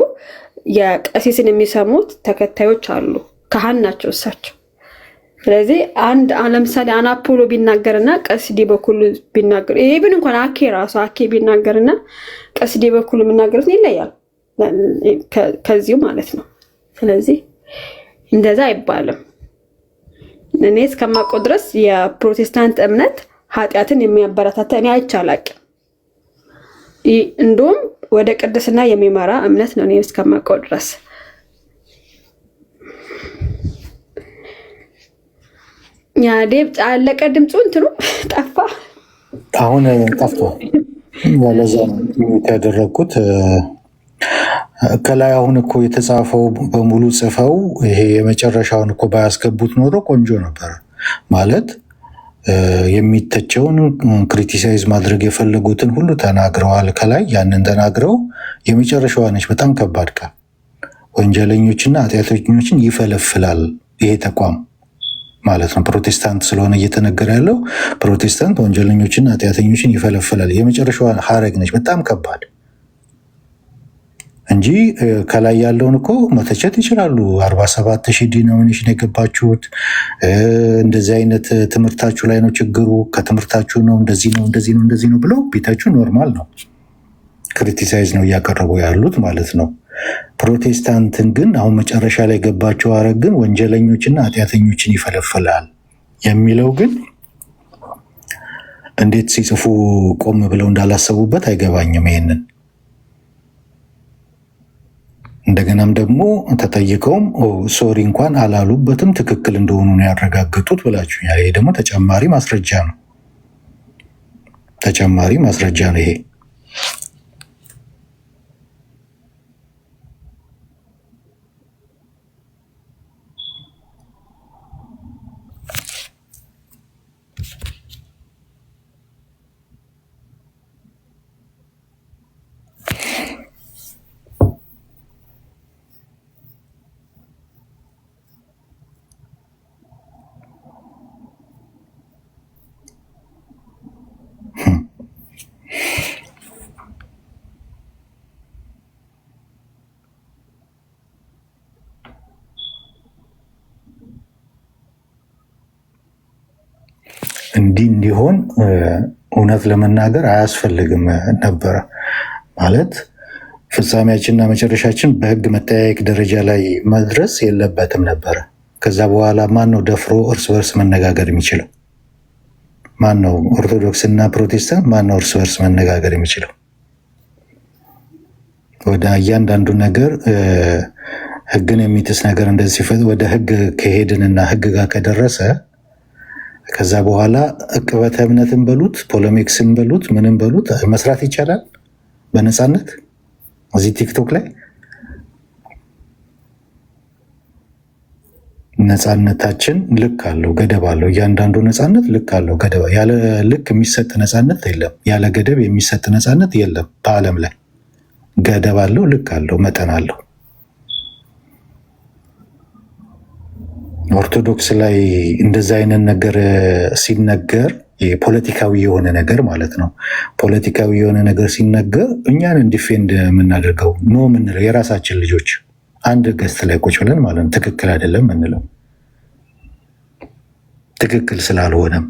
የቀሲስን የሚሰሙት ተከታዮች አሉ፣ ካህን ናቸው እሳቸው። ስለዚህ ለምሳሌ አናፖሎ ቢናገርና ቀሲስ በኩሉ ቢናገሩ ይሄ ብን እንኳን አኬ ቢናገርና ቀሲስ በኩሉ የሚናገሩት ይለያል ከዚሁ ማለት ነው። ስለዚህ እንደዛ አይባልም። እኔ እስከማውቀው ድረስ የፕሮቴስታንት እምነት ኃጢአትን የሚያበረታታ እኔ አይቻላቅም። እንደውም ወደ ቅድስና የሚመራ እምነት ነው እኔ እስከማውቀው ድረስ። ያ ዴብ አለቀ ድምፁ እንትኑ ጠፋ። አሁን ጠፍቷል። ለዛ ነው ያደረኩት። ከላይ አሁን እኮ የተጻፈው በሙሉ ጽፈው ይሄ የመጨረሻውን እኮ ባያስገቡት ኖሮ ቆንጆ ነበር። ማለት የሚተቸውን ክሪቲሳይዝ ማድረግ የፈለጉትን ሁሉ ተናግረዋል። ከላይ ያንን ተናግረው የመጨረሻዋ ነች በጣም ከባድ ቃል። ወንጀለኞችና ኃጢአተኞችን ይፈለፍላል ይሄ ተቋም ማለት ነው። ፕሮቴስታንት ስለሆነ እየተነገረ ያለው ፕሮቴስታንት ወንጀለኞችና ኃጢአተኞችን ይፈለፍላል። የመጨረሻዋ ሀረግ ነች በጣም ከባድ እንጂ ከላይ ያለውን እኮ መተቸት ይችላሉ። 47,000 ዲኖሚኔሽን የገባችሁት እንደዚህ አይነት ትምህርታችሁ ላይ ነው ችግሩ፣ ከትምህርታችሁ ነው እንደዚህ ነው ብለው ቢተቹ ኖርማል ነው። ክሪቲሳይዝ ነው እያቀረቡ ያሉት ማለት ነው። ፕሮቴስታንትን ግን አሁን መጨረሻ ላይ ገባቸው አረግ ግን ወንጀለኞችና ኃጢአተኞችን ይፈለፍላል የሚለው ግን እንዴት ሲጽፉ ቆም ብለው እንዳላሰቡበት አይገባኝም። ይሄንን እንደገናም ደግሞ ተጠይቀውም ሶሪ እንኳን አላሉበትም ትክክል እንደሆኑ ነው ያረጋገጡት ብላችሁኛል። ይሄ ደግሞ ተጨማሪ ማስረጃ ነው ይሄ። እንዲህ እንዲሆን እውነት ለመናገር አያስፈልግም ነበረ። ማለት ፍጻሜያችንና መጨረሻችን በህግ መጠያየቅ ደረጃ ላይ መድረስ የለበትም ነበረ። ከዛ በኋላ ማን ነው ደፍሮ እርስ በርስ መነጋገር የሚችለው? ማን ነው? ኦርቶዶክስ እና ፕሮቴስታንት ማን ነው እርስ በርስ መነጋገር የሚችለው? ወደ እያንዳንዱ ነገር ህግን የሚጥስ ነገር እንደዚህ ወደ ህግ ከሄድንና ህግ ጋር ከደረሰ ከዛ በኋላ ዕቅበተ እምነትን በሉት ፖለሚክስን በሉት ምንም በሉት መስራት ይቻላል በነፃነት። እዚህ ቲክቶክ ላይ ነፃነታችን ልክ አለው፣ ገደብ አለው። እያንዳንዱ ነፃነት ልክ አለው፣ ገደብ። ያለ ልክ የሚሰጥ ነፃነት የለም። ያለ ገደብ የሚሰጥ ነፃነት የለም። በዓለም ላይ ገደብ አለው፣ ልክ አለው፣ መጠን አለው። ኦርቶዶክስ ላይ እንደዛ አይነት ነገር ሲነገር ፖለቲካዊ የሆነ ነገር ማለት ነው። ፖለቲካዊ የሆነ ነገር ሲነገር እኛን ዲፌንድ የምናደርገው ኖ የምንለው የራሳችን ልጆች አንድ ገስት ላይ ቁጭ ብለን ማለት ነው ትክክል አይደለም የምንለው ትክክል ስላልሆነም።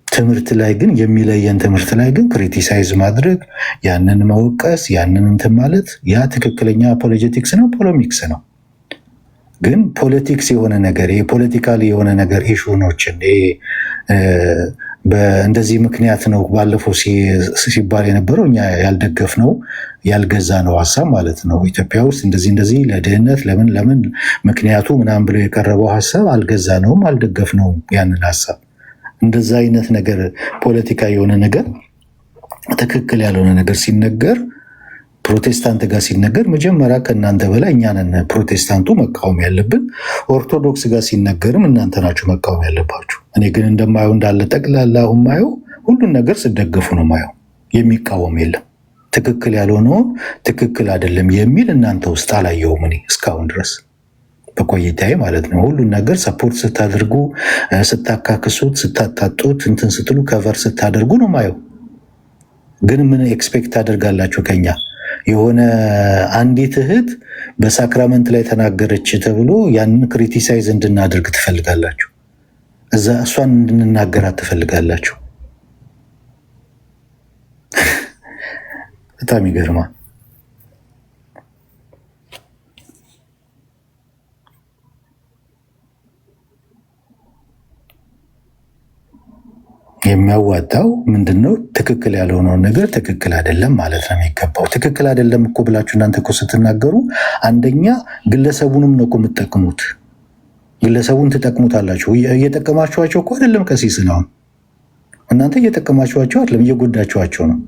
ትምህርት ላይ ግን የሚለየን ትምህርት ላይ ግን ክሪቲሳይዝ ማድረግ ያንን መወቀስ ያንን እንትን ማለት ያ ትክክለኛ አፖሎጀቲክስ ነው፣ ፖለሚክስ ነው። ግን ፖለቲክስ የሆነ ነገር የፖለቲካል የሆነ ነገር ኢሹኖችን በእንደዚህ ምክንያት ነው ባለፈው ሲባል የነበረው እኛ ያልደገፍነው ያልገዛነው ሀሳብ ማለት ነው። ኢትዮጵያ ውስጥ እንደዚህ ለድህነት ለምን ምክንያቱ ምናምን ብለው የቀረበው ሀሳብ አልገዛነውም፣ አልደገፍነውም ያንን ሀሳብ። እንደዛ አይነት ነገር ፖለቲካ የሆነ ነገር ትክክል ያልሆነ ነገር ሲነገር ፕሮቴስታንት ጋር ሲነገር መጀመሪያ ከእናንተ በላይ እኛንን ፕሮቴስታንቱ መቃወም ያለብን። ኦርቶዶክስ ጋር ሲነገርም እናንተ ናችሁ መቃወም ያለባችሁ። እኔ ግን እንደማየው እንዳለ ጠቅላላ አሁን ማየው ሁሉን ነገር ስደገፉ ነው ማየው። የሚቃወም የለም። ትክክል ያልሆነውን ትክክል አይደለም የሚል እናንተ ውስጥ አላየውም እኔ እስካሁን ድረስ በቆይታዬ ማለት ነው። ሁሉን ነገር ሰፖርት ስታደርጉ፣ ስታካክሱት፣ ስታታጡት፣ እንትን ስትሉ ከቨር ስታደርጉ ነው ማየው። ግን ምን ኤክስፔክት ታደርጋላችሁ ከኛ? የሆነ አንዲት እህት በሳክራመንት ላይ ተናገረች ተብሎ ያንን ክሪቲሳይዝ እንድናደርግ ትፈልጋላችሁ። እዛ እሷን እንድንናገራት ትፈልጋላችሁ። በጣም ይገርማል። የሚያዋጣው ምንድነው? ትክክል ያልሆነውን ነገር ትክክል አይደለም ማለት ነው የሚገባው። ትክክል አይደለም እኮ ብላችሁ እናንተ እኮ ስትናገሩ አንደኛ ግለሰቡንም ነው እኮ የምትጠቅሙት። ግለሰቡን ትጠቅሙታላችሁ። እየጠቀማችኋቸው እኮ አይደለም። ቀሲስ ነው እናንተ እየጠቀማችኋቸው አይደለም፣ እየጎዳችኋቸው ነው።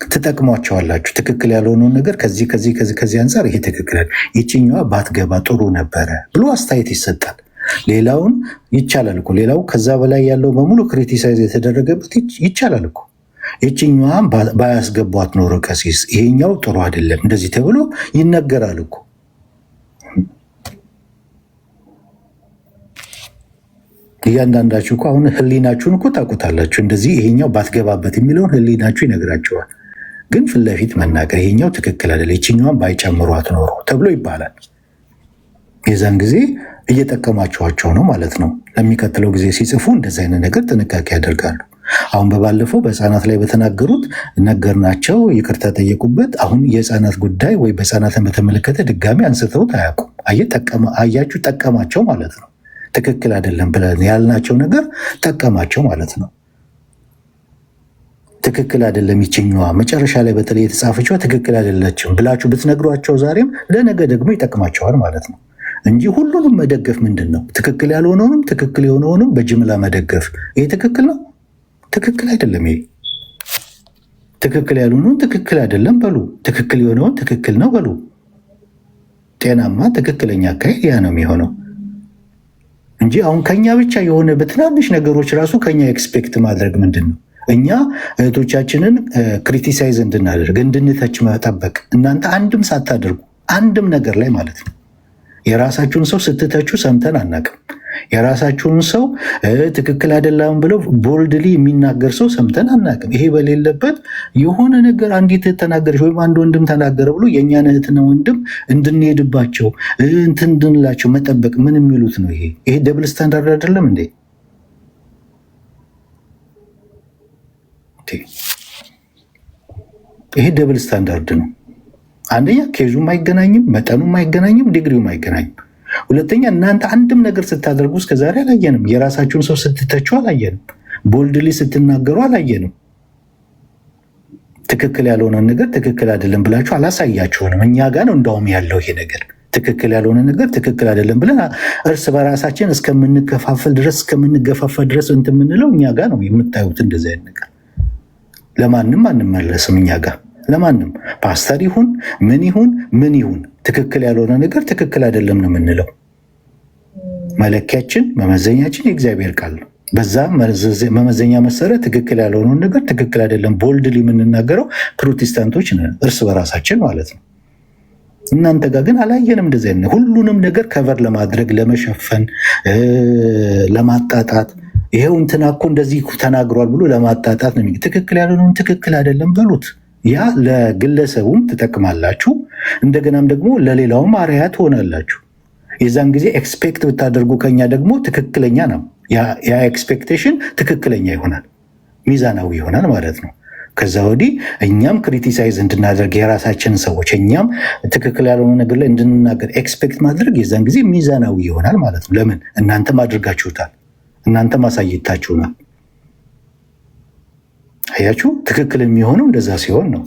ትጠቅሟቸዋላችሁ። ትክክል ያልሆነውን ነገር ከዚህ አንጻር ይሄ ትክክል ይችኛዋ ባትገባ ጥሩ ነበረ ብሎ አስተያየት ይሰጣል። ሌላውን ይቻላል እኮ ሌላው ከዛ በላይ ያለው በሙሉ ክሪቲሳይዝ የተደረገበት ይቻላል እኮ። ይችኛዋን ባያስገቧት ኖሮ ቀሲስ ይሄኛው ጥሩ አይደለም እንደዚህ ተብሎ ይነገራል እኮ። እያንዳንዳችሁ እኮ አሁን ህሊናችሁን እኮ ታውቁታላችሁ። እንደዚህ ይሄኛው ባትገባበት የሚለውን ህሊናችሁ ይነግራችኋል። ግን ፊት ለፊት መናገር ይሄኛው ትክክል አይደለም ይችኛዋን ባይጨምሯት ኖሮ ተብሎ ይባላል። የዛን ጊዜ እየጠቀማችኋቸው ነው ማለት ነው። ለሚቀጥለው ጊዜ ሲጽፉ እንደዚህ አይነት ነገር ጥንቃቄ ያደርጋሉ። አሁን በባለፈው በህፃናት ላይ በተናገሩት ነገርናቸው፣ ይቅርታ ጠየቁበት። አሁን የህፃናት ጉዳይ ወይ በህፃናትን በተመለከተ ድጋሚ አንስተውት አያውቁም። አያችሁ፣ ጠቀማቸው ማለት ነው። ትክክል አይደለም ብለን ያልናቸው ነገር ጠቀማቸው ማለት ነው። ትክክል አይደለም ይችኛዋ መጨረሻ ላይ በተለይ የተጻፈችዋ ትክክል አይደለችም ብላችሁ ብትነግሯቸው ዛሬም ለነገ ደግሞ ይጠቅማቸዋል ማለት ነው እንጂ ሁሉንም መደገፍ ምንድን ነው? ትክክል ያልሆነውንም ትክክል የሆነውንም በጅምላ መደገፍ ይሄ ትክክል ነው? ትክክል አይደለም። ይሄ ትክክል ያልሆነውን ትክክል አይደለም በሉ፣ ትክክል የሆነውን ትክክል ነው በሉ። ጤናማ ትክክለኛ አካሄድ ያ ነው የሚሆነው እንጂ አሁን ከኛ ብቻ የሆነ በትናንሽ ነገሮች ራሱ ከኛ ኤክስፔክት ማድረግ ምንድን ነው? እኛ እህቶቻችንን ክሪቲሳይዝ እንድናደርግ እንድንተች መጠበቅ። እናንተ አንድም ሳታደርጉ አንድም ነገር ላይ ማለት ነው የራሳችሁን ሰው ስትተቹ ሰምተን አናውቅም። የራሳችሁን ሰው ትክክል አይደለም ብለው ቦልድሊ የሚናገር ሰው ሰምተን አናውቅም። ይሄ በሌለበት የሆነ ነገር አንዲት እህት ተናገረች ወይም አንድ ወንድም ተናገረ ብሎ የእኛን እህትና ወንድም እንድንሄድባቸው እንትን እንድንላቸው መጠበቅ ምን የሚሉት ነው? ይሄ ደብል ስታንዳርድ አይደለም እንዴ? ይሄ ደብል ስታንዳርድ ነው። አንደኛ ኬዙም አይገናኝም፣ መጠኑም አይገናኝም፣ ዲግሪውም አይገናኝም። ሁለተኛ እናንተ አንድም ነገር ስታደርጉ እስከዛሬ አላየንም። የራሳችሁን ሰው ስትተቹ አላየንም። ቦልድሊ ስትናገሩ አላየንም። ትክክል ያልሆነ ነገር ትክክል አይደለም ብላችሁ አላሳያችሁንም። እኛ ጋር ነው እንዳውም ያለው ይሄ ነገር። ትክክል ያልሆነ ነገር ትክክል አይደለም ብለን እርስ በራሳችን እስከምንከፋፈል ድረስ እስከምንገፋፋ ድረስ እንትን የምንለው እኛ ጋር ነው የምታዩት። እንደዚህ አይነት ነገር ለማንም አንመለስም። እኛ ጋር ለማንም ፓስተር ይሁን ምን ይሁን ትክክል ያልሆነ ነገር ትክክል አይደለም ነው የምንለው። መለኪያችን መመዘኛችን የእግዚአብሔር ቃል ነው። በዛ መመዘኛ መሰረት ትክክል ያልሆነውን ነገር ትክክል አይደለም ቦልድሊ የምንናገረው ፕሮቴስታንቶች ነን፣ እርስ በራሳችን ማለት ነው። እናንተ ጋር ግን አላየንም። እንደዚህ አይነት ሁሉንም ነገር ከቨር ለማድረግ ለመሸፈን፣ ለማጣጣት ይሄው እንትና እኮ እንደዚህ ተናግሯል ብሎ ለማጣጣት ነው። ትክክል ያልሆነውን ትክክል አይደለም በሉት። ያ ለግለሰቡም ትጠቅማላችሁ፣ እንደገናም ደግሞ ለሌላውም አርአያ ትሆናላችሁ። የዛን ጊዜ ኤክስፔክት ብታደርጉ ከኛ ደግሞ ትክክለኛ ነው። ያ ኤክስፔክቴሽን ትክክለኛ ይሆናል፣ ሚዛናዊ ይሆናል ማለት ነው። ከዛ ወዲህ እኛም ክሪቲሳይዝ እንድናደርግ የራሳችንን ሰዎች እኛም ትክክል ያልሆነ ነገር ላይ እንድንናገር ኤክስፔክት ማድረግ የዛን ጊዜ ሚዛናዊ ይሆናል ማለት ነው። ለምን? እናንተም አድርጋችሁታል፣ እናንተም አሳይታችሁናል። አያችሁ፣ ትክክል የሚሆነው እንደዛ ሲሆን ነው።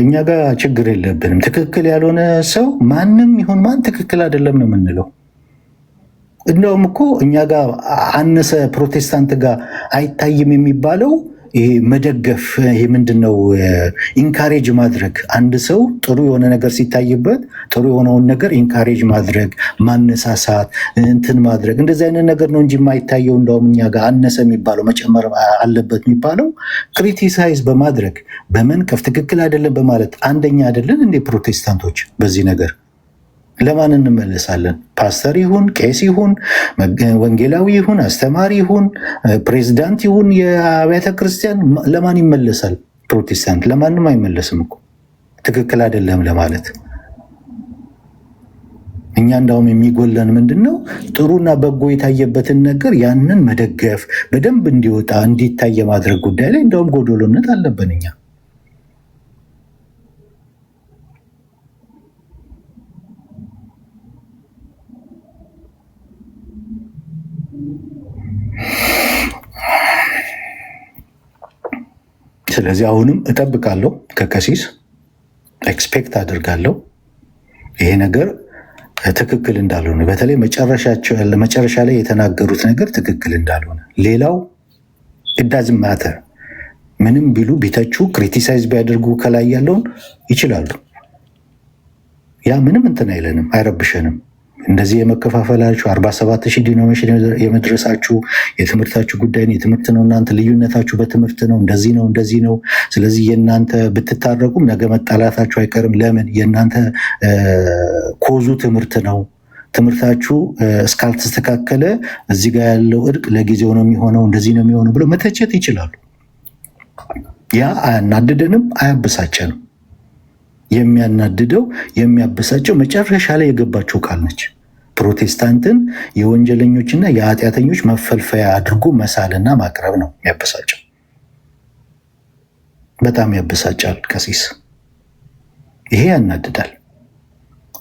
እኛ ጋ ችግር የለብንም። ትክክል ያልሆነ ሰው ማንም ይሁን ማን ትክክል አይደለም ነው የምንለው። እንደውም እኮ እኛ ጋር አነሰ ፕሮቴስታንት ጋር አይታይም የሚባለው ይሄ መደገፍ፣ ይሄ ምንድነው ኢንካሬጅ ማድረግ። አንድ ሰው ጥሩ የሆነ ነገር ሲታይበት ጥሩ የሆነውን ነገር ኢንካሬጅ ማድረግ፣ ማነሳሳት፣ እንትን ማድረግ እንደዚህ አይነት ነገር ነው እንጂ የማይታየው። እንደውም እኛ ጋር አነሰ የሚባለው መጨመር አለበት የሚባለው ክሪቲሳይዝ በማድረግ በመንቀፍ፣ ትክክል አይደለም በማለት አንደኛ አይደለን እንዴ ፕሮቴስታንቶች በዚህ ነገር? ለማን እንመለሳለን? ፓስተር ይሁን ቄስ ይሁን ወንጌላዊ ይሁን አስተማሪ ይሁን ፕሬዚዳንት ይሁን የአብያተ ክርስቲያን ለማን ይመለሳል? ፕሮቴስታንት ለማንም አይመለስም እኮ ትክክል አይደለም ለማለት። እኛ እንዳውም የሚጎለን ምንድን ነው? ጥሩና በጎ የታየበትን ነገር ያንን መደገፍ፣ በደንብ እንዲወጣ እንዲታይ የማድረግ ጉዳይ ላይ እንዳውም ጎዶሎነት አለብን እኛ። ስለዚህ አሁንም እጠብቃለሁ ከቀሲስ ኤክስፔክት አድርጋለሁ ይሄ ነገር ትክክል እንዳልሆነ፣ በተለይ መጨረሻ ላይ የተናገሩት ነገር ትክክል እንዳልሆነ። ሌላው ኢዳዝም ማተር ምንም ቢሉ ቢተቹ፣ ክሪቲሳይዝ ቢያደርጉ ከላይ ያለውን ይችላሉ። ያ ምንም እንትን አይለንም፣ አይረብሸንም። እንደዚህ የመከፋፈላችሁ 47,000 ዲኖሚኔሽን የመድረሳችሁ የትምህርታችሁ ጉዳይ ነው። የትምህርት ነው። እናንተ ልዩነታችሁ በትምህርት ነው። እንደዚህ ነው እንደዚህ ነው። ስለዚህ የእናንተ ብትታረቁም ነገ መጣላታችሁ አይቀርም። ለምን? የእናንተ ኮዙ ትምህርት ነው። ትምህርታችሁ እስካልተስተካከለ እዚህ ጋር ያለው እርቅ ለጊዜው ነው የሚሆነው፣ እንደዚህ ነው የሚሆነው ብሎ መተቸት ይችላሉ። ያ አያናድደንም፣ አያበሳጨንም። የሚያናድደው የሚያበሳጨው መጨረሻ ላይ የገባቸው ቃል ነች። ፕሮቴስታንትን የወንጀለኞችና የኃጢአተኞች መፈልፈያ አድርጎ መሳልና ማቅረብ ነው የሚያበሳጨው። በጣም ያበሳጫል ቀሲስ። ይሄ ያናድዳል።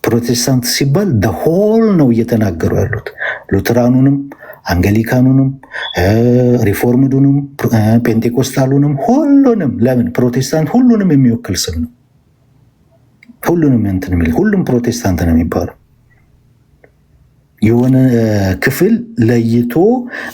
ፕሮቴስታንት ሲባል ደሆል ነው እየተናገሩ ያሉት። ሉትራኑንም፣ አንገሊካኑንም፣ ሪፎርምዱንም፣ ፔንቴኮስታሉንም ሁሉንም። ለምን? ፕሮቴስታንት ሁሉንም የሚወክል ስም ነው። ሁሉንም እንትን የሚል ሁሉም ፕሮቴስታንት ነው የሚባለው። የሆነ ክፍል ለይቶ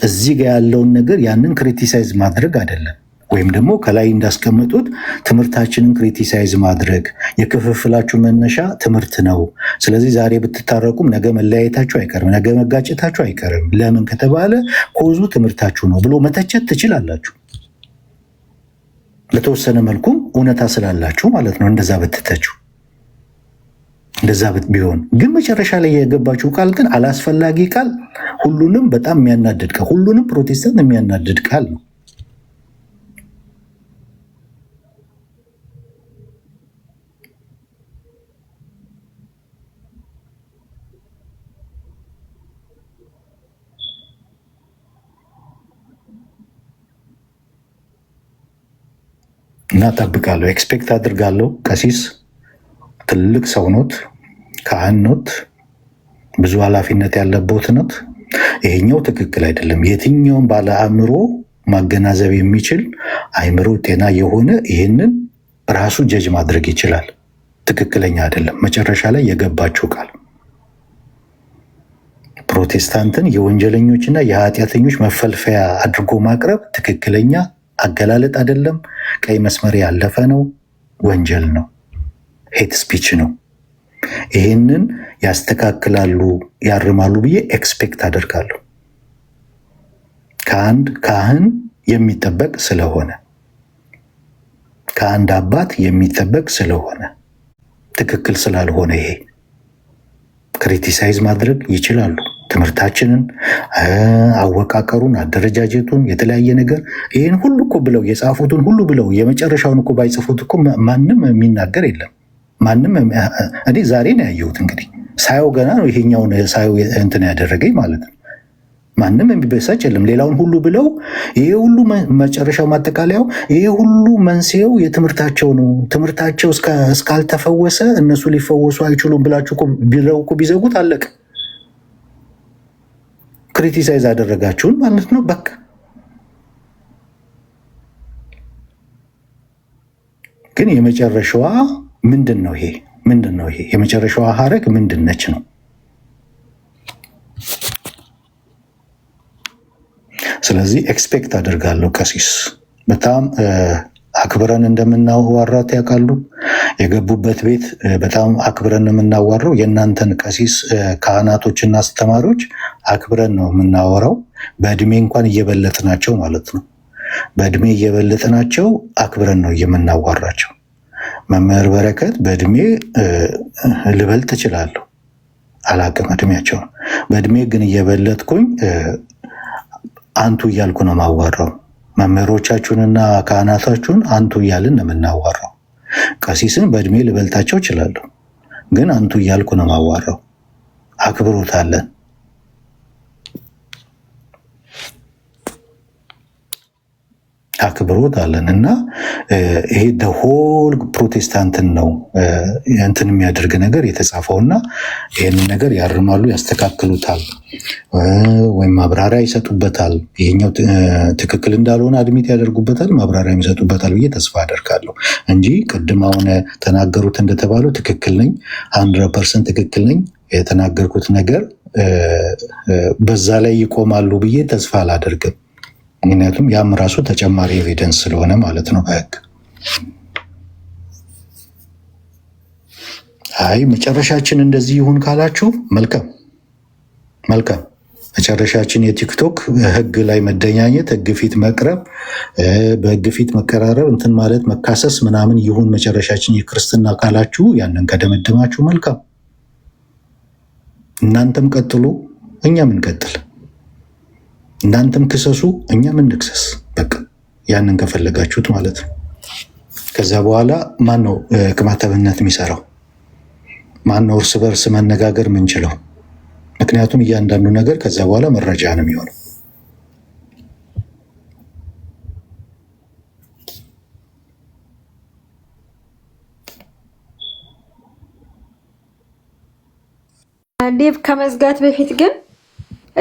እዚህ ጋር ያለውን ነገር ያንን ክሪቲሳይዝ ማድረግ አይደለም። ወይም ደግሞ ከላይ እንዳስቀመጡት ትምህርታችንን ክሪቲሳይዝ ማድረግ። የክፍፍላችሁ መነሻ ትምህርት ነው። ስለዚህ ዛሬ ብትታረቁም ነገ መለያየታችሁ አይቀርም፣ ነገ መጋጨታችሁ አይቀርም። ለምን ከተባለ ኮዙ ትምህርታችሁ ነው ብሎ መተቸት ትችላላችሁ። በተወሰነ መልኩም እውነታ ስላላችሁ ማለት ነው እንደዛ ብትተችሁ። እንደዛ ቢሆን ግን መጨረሻ ላይ የገባችው ቃል ግን አላስፈላጊ ቃል፣ ሁሉንም በጣም የሚያናድድ ቃል፣ ሁሉንም ፕሮቴስታንት የሚያናድድ ቃል ነው። እና ጠብቃለሁ፣ ኤክስፔክት አድርጋለሁ። ቀሲስ ትልቅ ሰው ኖት፣ ካህን ኖት፣ ብዙ ኃላፊነት ያለበት ኖት። ይሄኛው ትክክል አይደለም። የትኛውም ባለ አእምሮ ማገናዘብ የሚችል አእምሮ ጤና የሆነ ይህንን ራሱ ጀጅ ማድረግ ይችላል። ትክክለኛ አይደለም። መጨረሻ ላይ የገባችው ቃል ፕሮቴስታንትን የወንጀለኞችና የኃጢአተኞች መፈልፈያ አድርጎ ማቅረብ ትክክለኛ አገላለጥ አይደለም። ቀይ መስመር ያለፈ ነው። ወንጀል ነው። ሄት ስፒች ነው። ይህንን ያስተካክላሉ፣ ያርማሉ ብዬ ኤክስፔክት አደርጋለሁ። ከአንድ ካህን የሚጠበቅ ስለሆነ፣ ከአንድ አባት የሚጠበቅ ስለሆነ፣ ትክክል ስላልሆነ ይሄ ክሪቲሳይዝ ማድረግ ይችላሉ። ትምህርታችንን፣ አወቃቀሩን፣ አደረጃጀቱን፣ የተለያየ ነገር ይህን ሁሉ እኮ ብለው የጻፉትን ሁሉ ብለው የመጨረሻውን እኮ ባይጽፉት እኮ ማንም የሚናገር የለም። ማንም እኔ ዛሬ ነው ያየሁት። እንግዲህ ሳየው ገና ነው ይሄኛውን ሳየው እንትን ያደረገኝ ማለት ነው። ማንም የሚበሳጭ የለም። ሌላውን ሁሉ ብለው ይሄ ሁሉ መጨረሻው ማጠቃለያው ይሄ ሁሉ መንስኤው የትምህርታቸው ነው። ትምህርታቸው እስካልተፈወሰ እነሱ ሊፈወሱ አይችሉም ብላችሁ ቢለው እኮ ቢዘጉት አለቀ። ክሪቲሳይዝ አደረጋችሁን ማለት ነው በቃ። ግን የመጨረሻዋ ምንድን ነው? ይሄ የመጨረሻዋ ሀረግ ምንድን ነች ነው? ስለዚህ ኤክስፔክት አደርጋለሁ ቀሲስ በጣም አክብረን እንደምናዋራት ያውቃሉ። የገቡበት ቤት በጣም አክብረን ነው የምናዋራው። የእናንተን ቀሲስ ካህናቶችና አስተማሪዎች አክብረን ነው የምናወራው። በእድሜ እንኳን እየበለጥናቸው ማለት ነው። በእድሜ እየበለጥናቸው አክብረን ነው የምናዋራቸው። መምህር በረከት በእድሜ ልበልጥ እችላለሁ፣ አላቅም እድሜያቸው። በእድሜ ግን እየበለጥኩኝ አንቱ እያልኩ ነው ማዋራው። መምህሮቻችሁንና ካህናታችሁን አንቱ እያልን ነው የምናዋራው። ቀሲስን በእድሜ ልበልጣቸው እችላለሁ፣ ግን አንቱ እያልኩ ነው ማዋራው። አክብሮት አለን። እና ይሄ ደሆል ፕሮቴስታንትን ነው እንትን የሚያደርግ ነገር የተጻፈውና ይህንን ነገር ያርማሉ፣ ያስተካክሉታል፣ ወይም ማብራሪያ ይሰጡበታል። ይሄኛው ትክክል እንዳልሆነ አድሚት ያደርጉበታል፣ ማብራሪያ ይሰጡበታል ብዬ ተስፋ አደርጋለሁ እንጂ ቅድም አሁን ተናገሩት እንደተባለው ትክክል ነኝ፣ 100% ትክክል ነኝ። የተናገርኩት ነገር በዛ ላይ ይቆማሉ ብዬ ተስፋ አላደርግም። ምክንያቱም ያም ራሱ ተጨማሪ ኤቪደንስ ስለሆነ ማለት ነው በህግ። አይ መጨረሻችን እንደዚህ ይሁን ካላችሁ መልካም። መጨረሻችን የቲክቶክ ህግ ላይ መደኛኘት፣ ህግ ፊት መቅረብ፣ በህግ ፊት መቀራረብ፣ እንትን ማለት መካሰስ ምናምን ይሁን መጨረሻችን የክርስትና ካላችሁ ያንን ከደመደማችሁ መልካም። እናንተም ቀጥሉ፣ እኛም እንቀጥል። እናንተም ክሰሱ፣ እኛም እንክሰስ። በቃ ያንን ከፈለጋችሁት ማለት ነው። ከዛ በኋላ ማን ነው ቅማተብነት የሚሰራው? ማን ነው እርስ በርስ መነጋገር ምንችለው? ምክንያቱም እያንዳንዱ ነገር ከዛ በኋላ መረጃ ነው የሚሆነው። ዴቭ ከመዝጋት በፊት ግን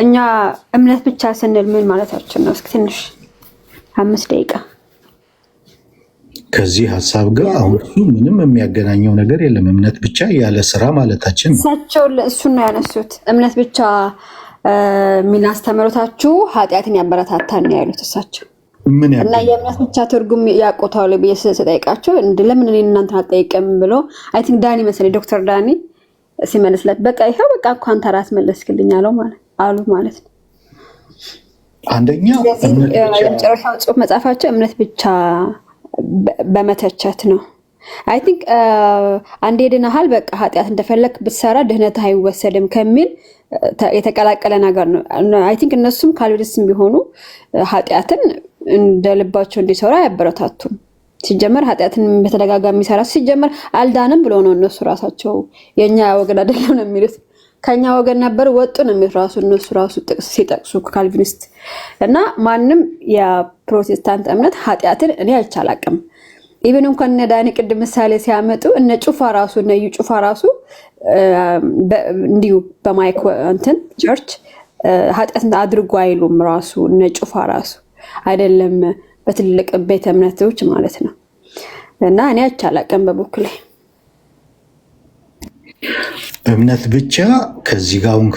እኛ እምነት ብቻ ስንል ምን ማለታችን ነው? እስኪ ትንሽ 5 ደቂቃ ከዚህ ሀሳብ ጋር አሁን እሱ ምንም የሚያገናኘው ነገር የለም። እምነት ብቻ ያለ ስራ ማለታችን ነው። እሳቸው እሱን ነው ያነሱት። እምነት ብቻ የሚል አስተምህሮታችሁ ኃጢአትን ያበረታታል ነው ያሉት እሳቸው። እና የእምነት ብቻ ትርጉም ያውቁታል ብዬ ስጠይቃቸው ለምን እኔ እናንተን አትጠይቅም ብሎ አይ ቲንክ ዳኒ መሰለኝ ዶክተር ዳኒ ሲመልስለት በቃ ይሄው በቃ እኮ አንተ ራስህ መለስክልኝ አሉ ማለት ነው። አንደኛ የመጨረሻው ጽሑፍ መጽሐፋቸው እምነት ብቻ በመተቸት ነው። አይ ቲንክ አንዴ ድነሃል በቃ ኃጢአት እንደፈለክ ብትሰራ ድህነት አይወሰድም ከሚል የተቀላቀለ ነገር ነው። አይ ቲንክ እነሱም ካልቪኒስትም ቢሆኑ ኃጢአትን እንደልባቸው እንዲሰራ አያበረታቱም። ሲጀመር ኃጢአትን በተደጋጋሚ የሚሰራ ሲጀመር አልዳንም ብሎ ነው እነሱ ራሳቸው የኛ ወገን አይደለም ነው የሚሉት። ከኛ ወገን ነበር ወጡ ነው የሚሉት ራሱ እነሱ ራሱ ጥቅስ ሲጠቅሱ ካልቪኒስት እና ማንም የፕሮቴስታንት እምነት ኃጢአትን እኔ አይቻላቅም። ኢቭን እንኳን እነ ዳኒ ቅድም ምሳሌ ሲያመጡ እነ ጩፋ ራሱ እነ ዩ ጩፋ ራሱ እንዲሁ በማይክ እንትን ቸርች ኃጢአትን አድርጎ አይሉም ራሱ እነ ጩፋ ራሱ አይደለም በትልቅ ቤተ እምነቶች ማለት ነው። እና እኔ አይቻላቅም በበኩሌ እምነት ብቻ ከዚህ ጋር አሁን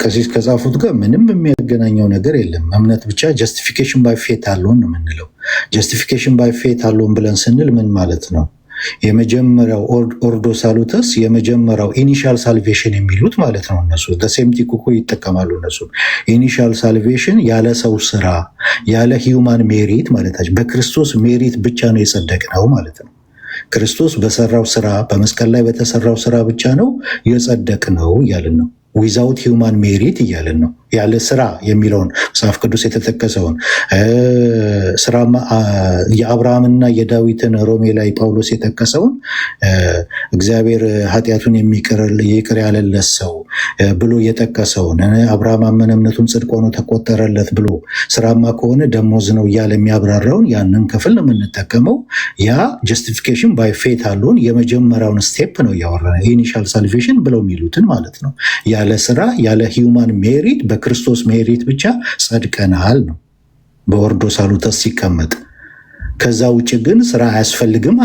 ከዚህ ከጻፉት ጋር ምንም የሚያገናኘው ነገር የለም። እምነት ብቻ ጀስቲፊኬሽን ባይ ፌት አለውን ነው የምንለው። ጀስቲፊኬሽን ባይ ፌት አለውን ብለን ስንል ምን ማለት ነው? የመጀመሪያው ኦርዶ ሳሉተስ የመጀመሪያው ኢኒሻል ሳልቬሽን የሚሉት ማለት ነው። እነሱ ለሴምቲክ እኮ ይጠቀማሉ። እነሱ ኢኒሻል ሳልቬሽን ያለ ሰው ስራ ያለ ሂውማን ሜሪት ማለታቸው በክርስቶስ ሜሪት ብቻ ነው የጸደቅነው ማለት ነው። ክርስቶስ በሰራው ስራ በመስቀል ላይ በተሰራው ስራ ብቻ ነው የጸደቅነው እያልን ነው። ዊዛውት ሂውማን ሜሪት እያልን ነው። ያለ ስራ የሚለውን መጽሐፍ ቅዱስ የተጠቀሰውን ስራ የአብርሃምና የዳዊትን ሮሜ ላይ ጳውሎስ የጠቀሰውን እግዚአብሔር ኃጢአቱን ይቅር ያለለት ሰው ብሎ የጠቀሰውን አብርሃም አመነ እምነቱም ጽድቅ ሆኖ ተቆጠረለት ብሎ ስራማ ከሆነ ደሞዝ ነው እያለ የሚያብራራውን ያንን ክፍል ነው የምንጠቀመው። ያ ጀስቲፊኬሽን ባይ ፌት አለውን የመጀመሪያውን ስቴፕ ነው እያወራ ኢኒሻል ሳልቬሽን ብለው የሚሉትን ማለት ነው። ያለ ስራ ያለ ሂውማን ሜሪት በክርስቶስ ሜሪት ብቻ ጸድቀናል ነው በወርዶ ሳሉተስ ሲቀመጥ። ከዛ ውጭ ግን ስራ አያስፈልግም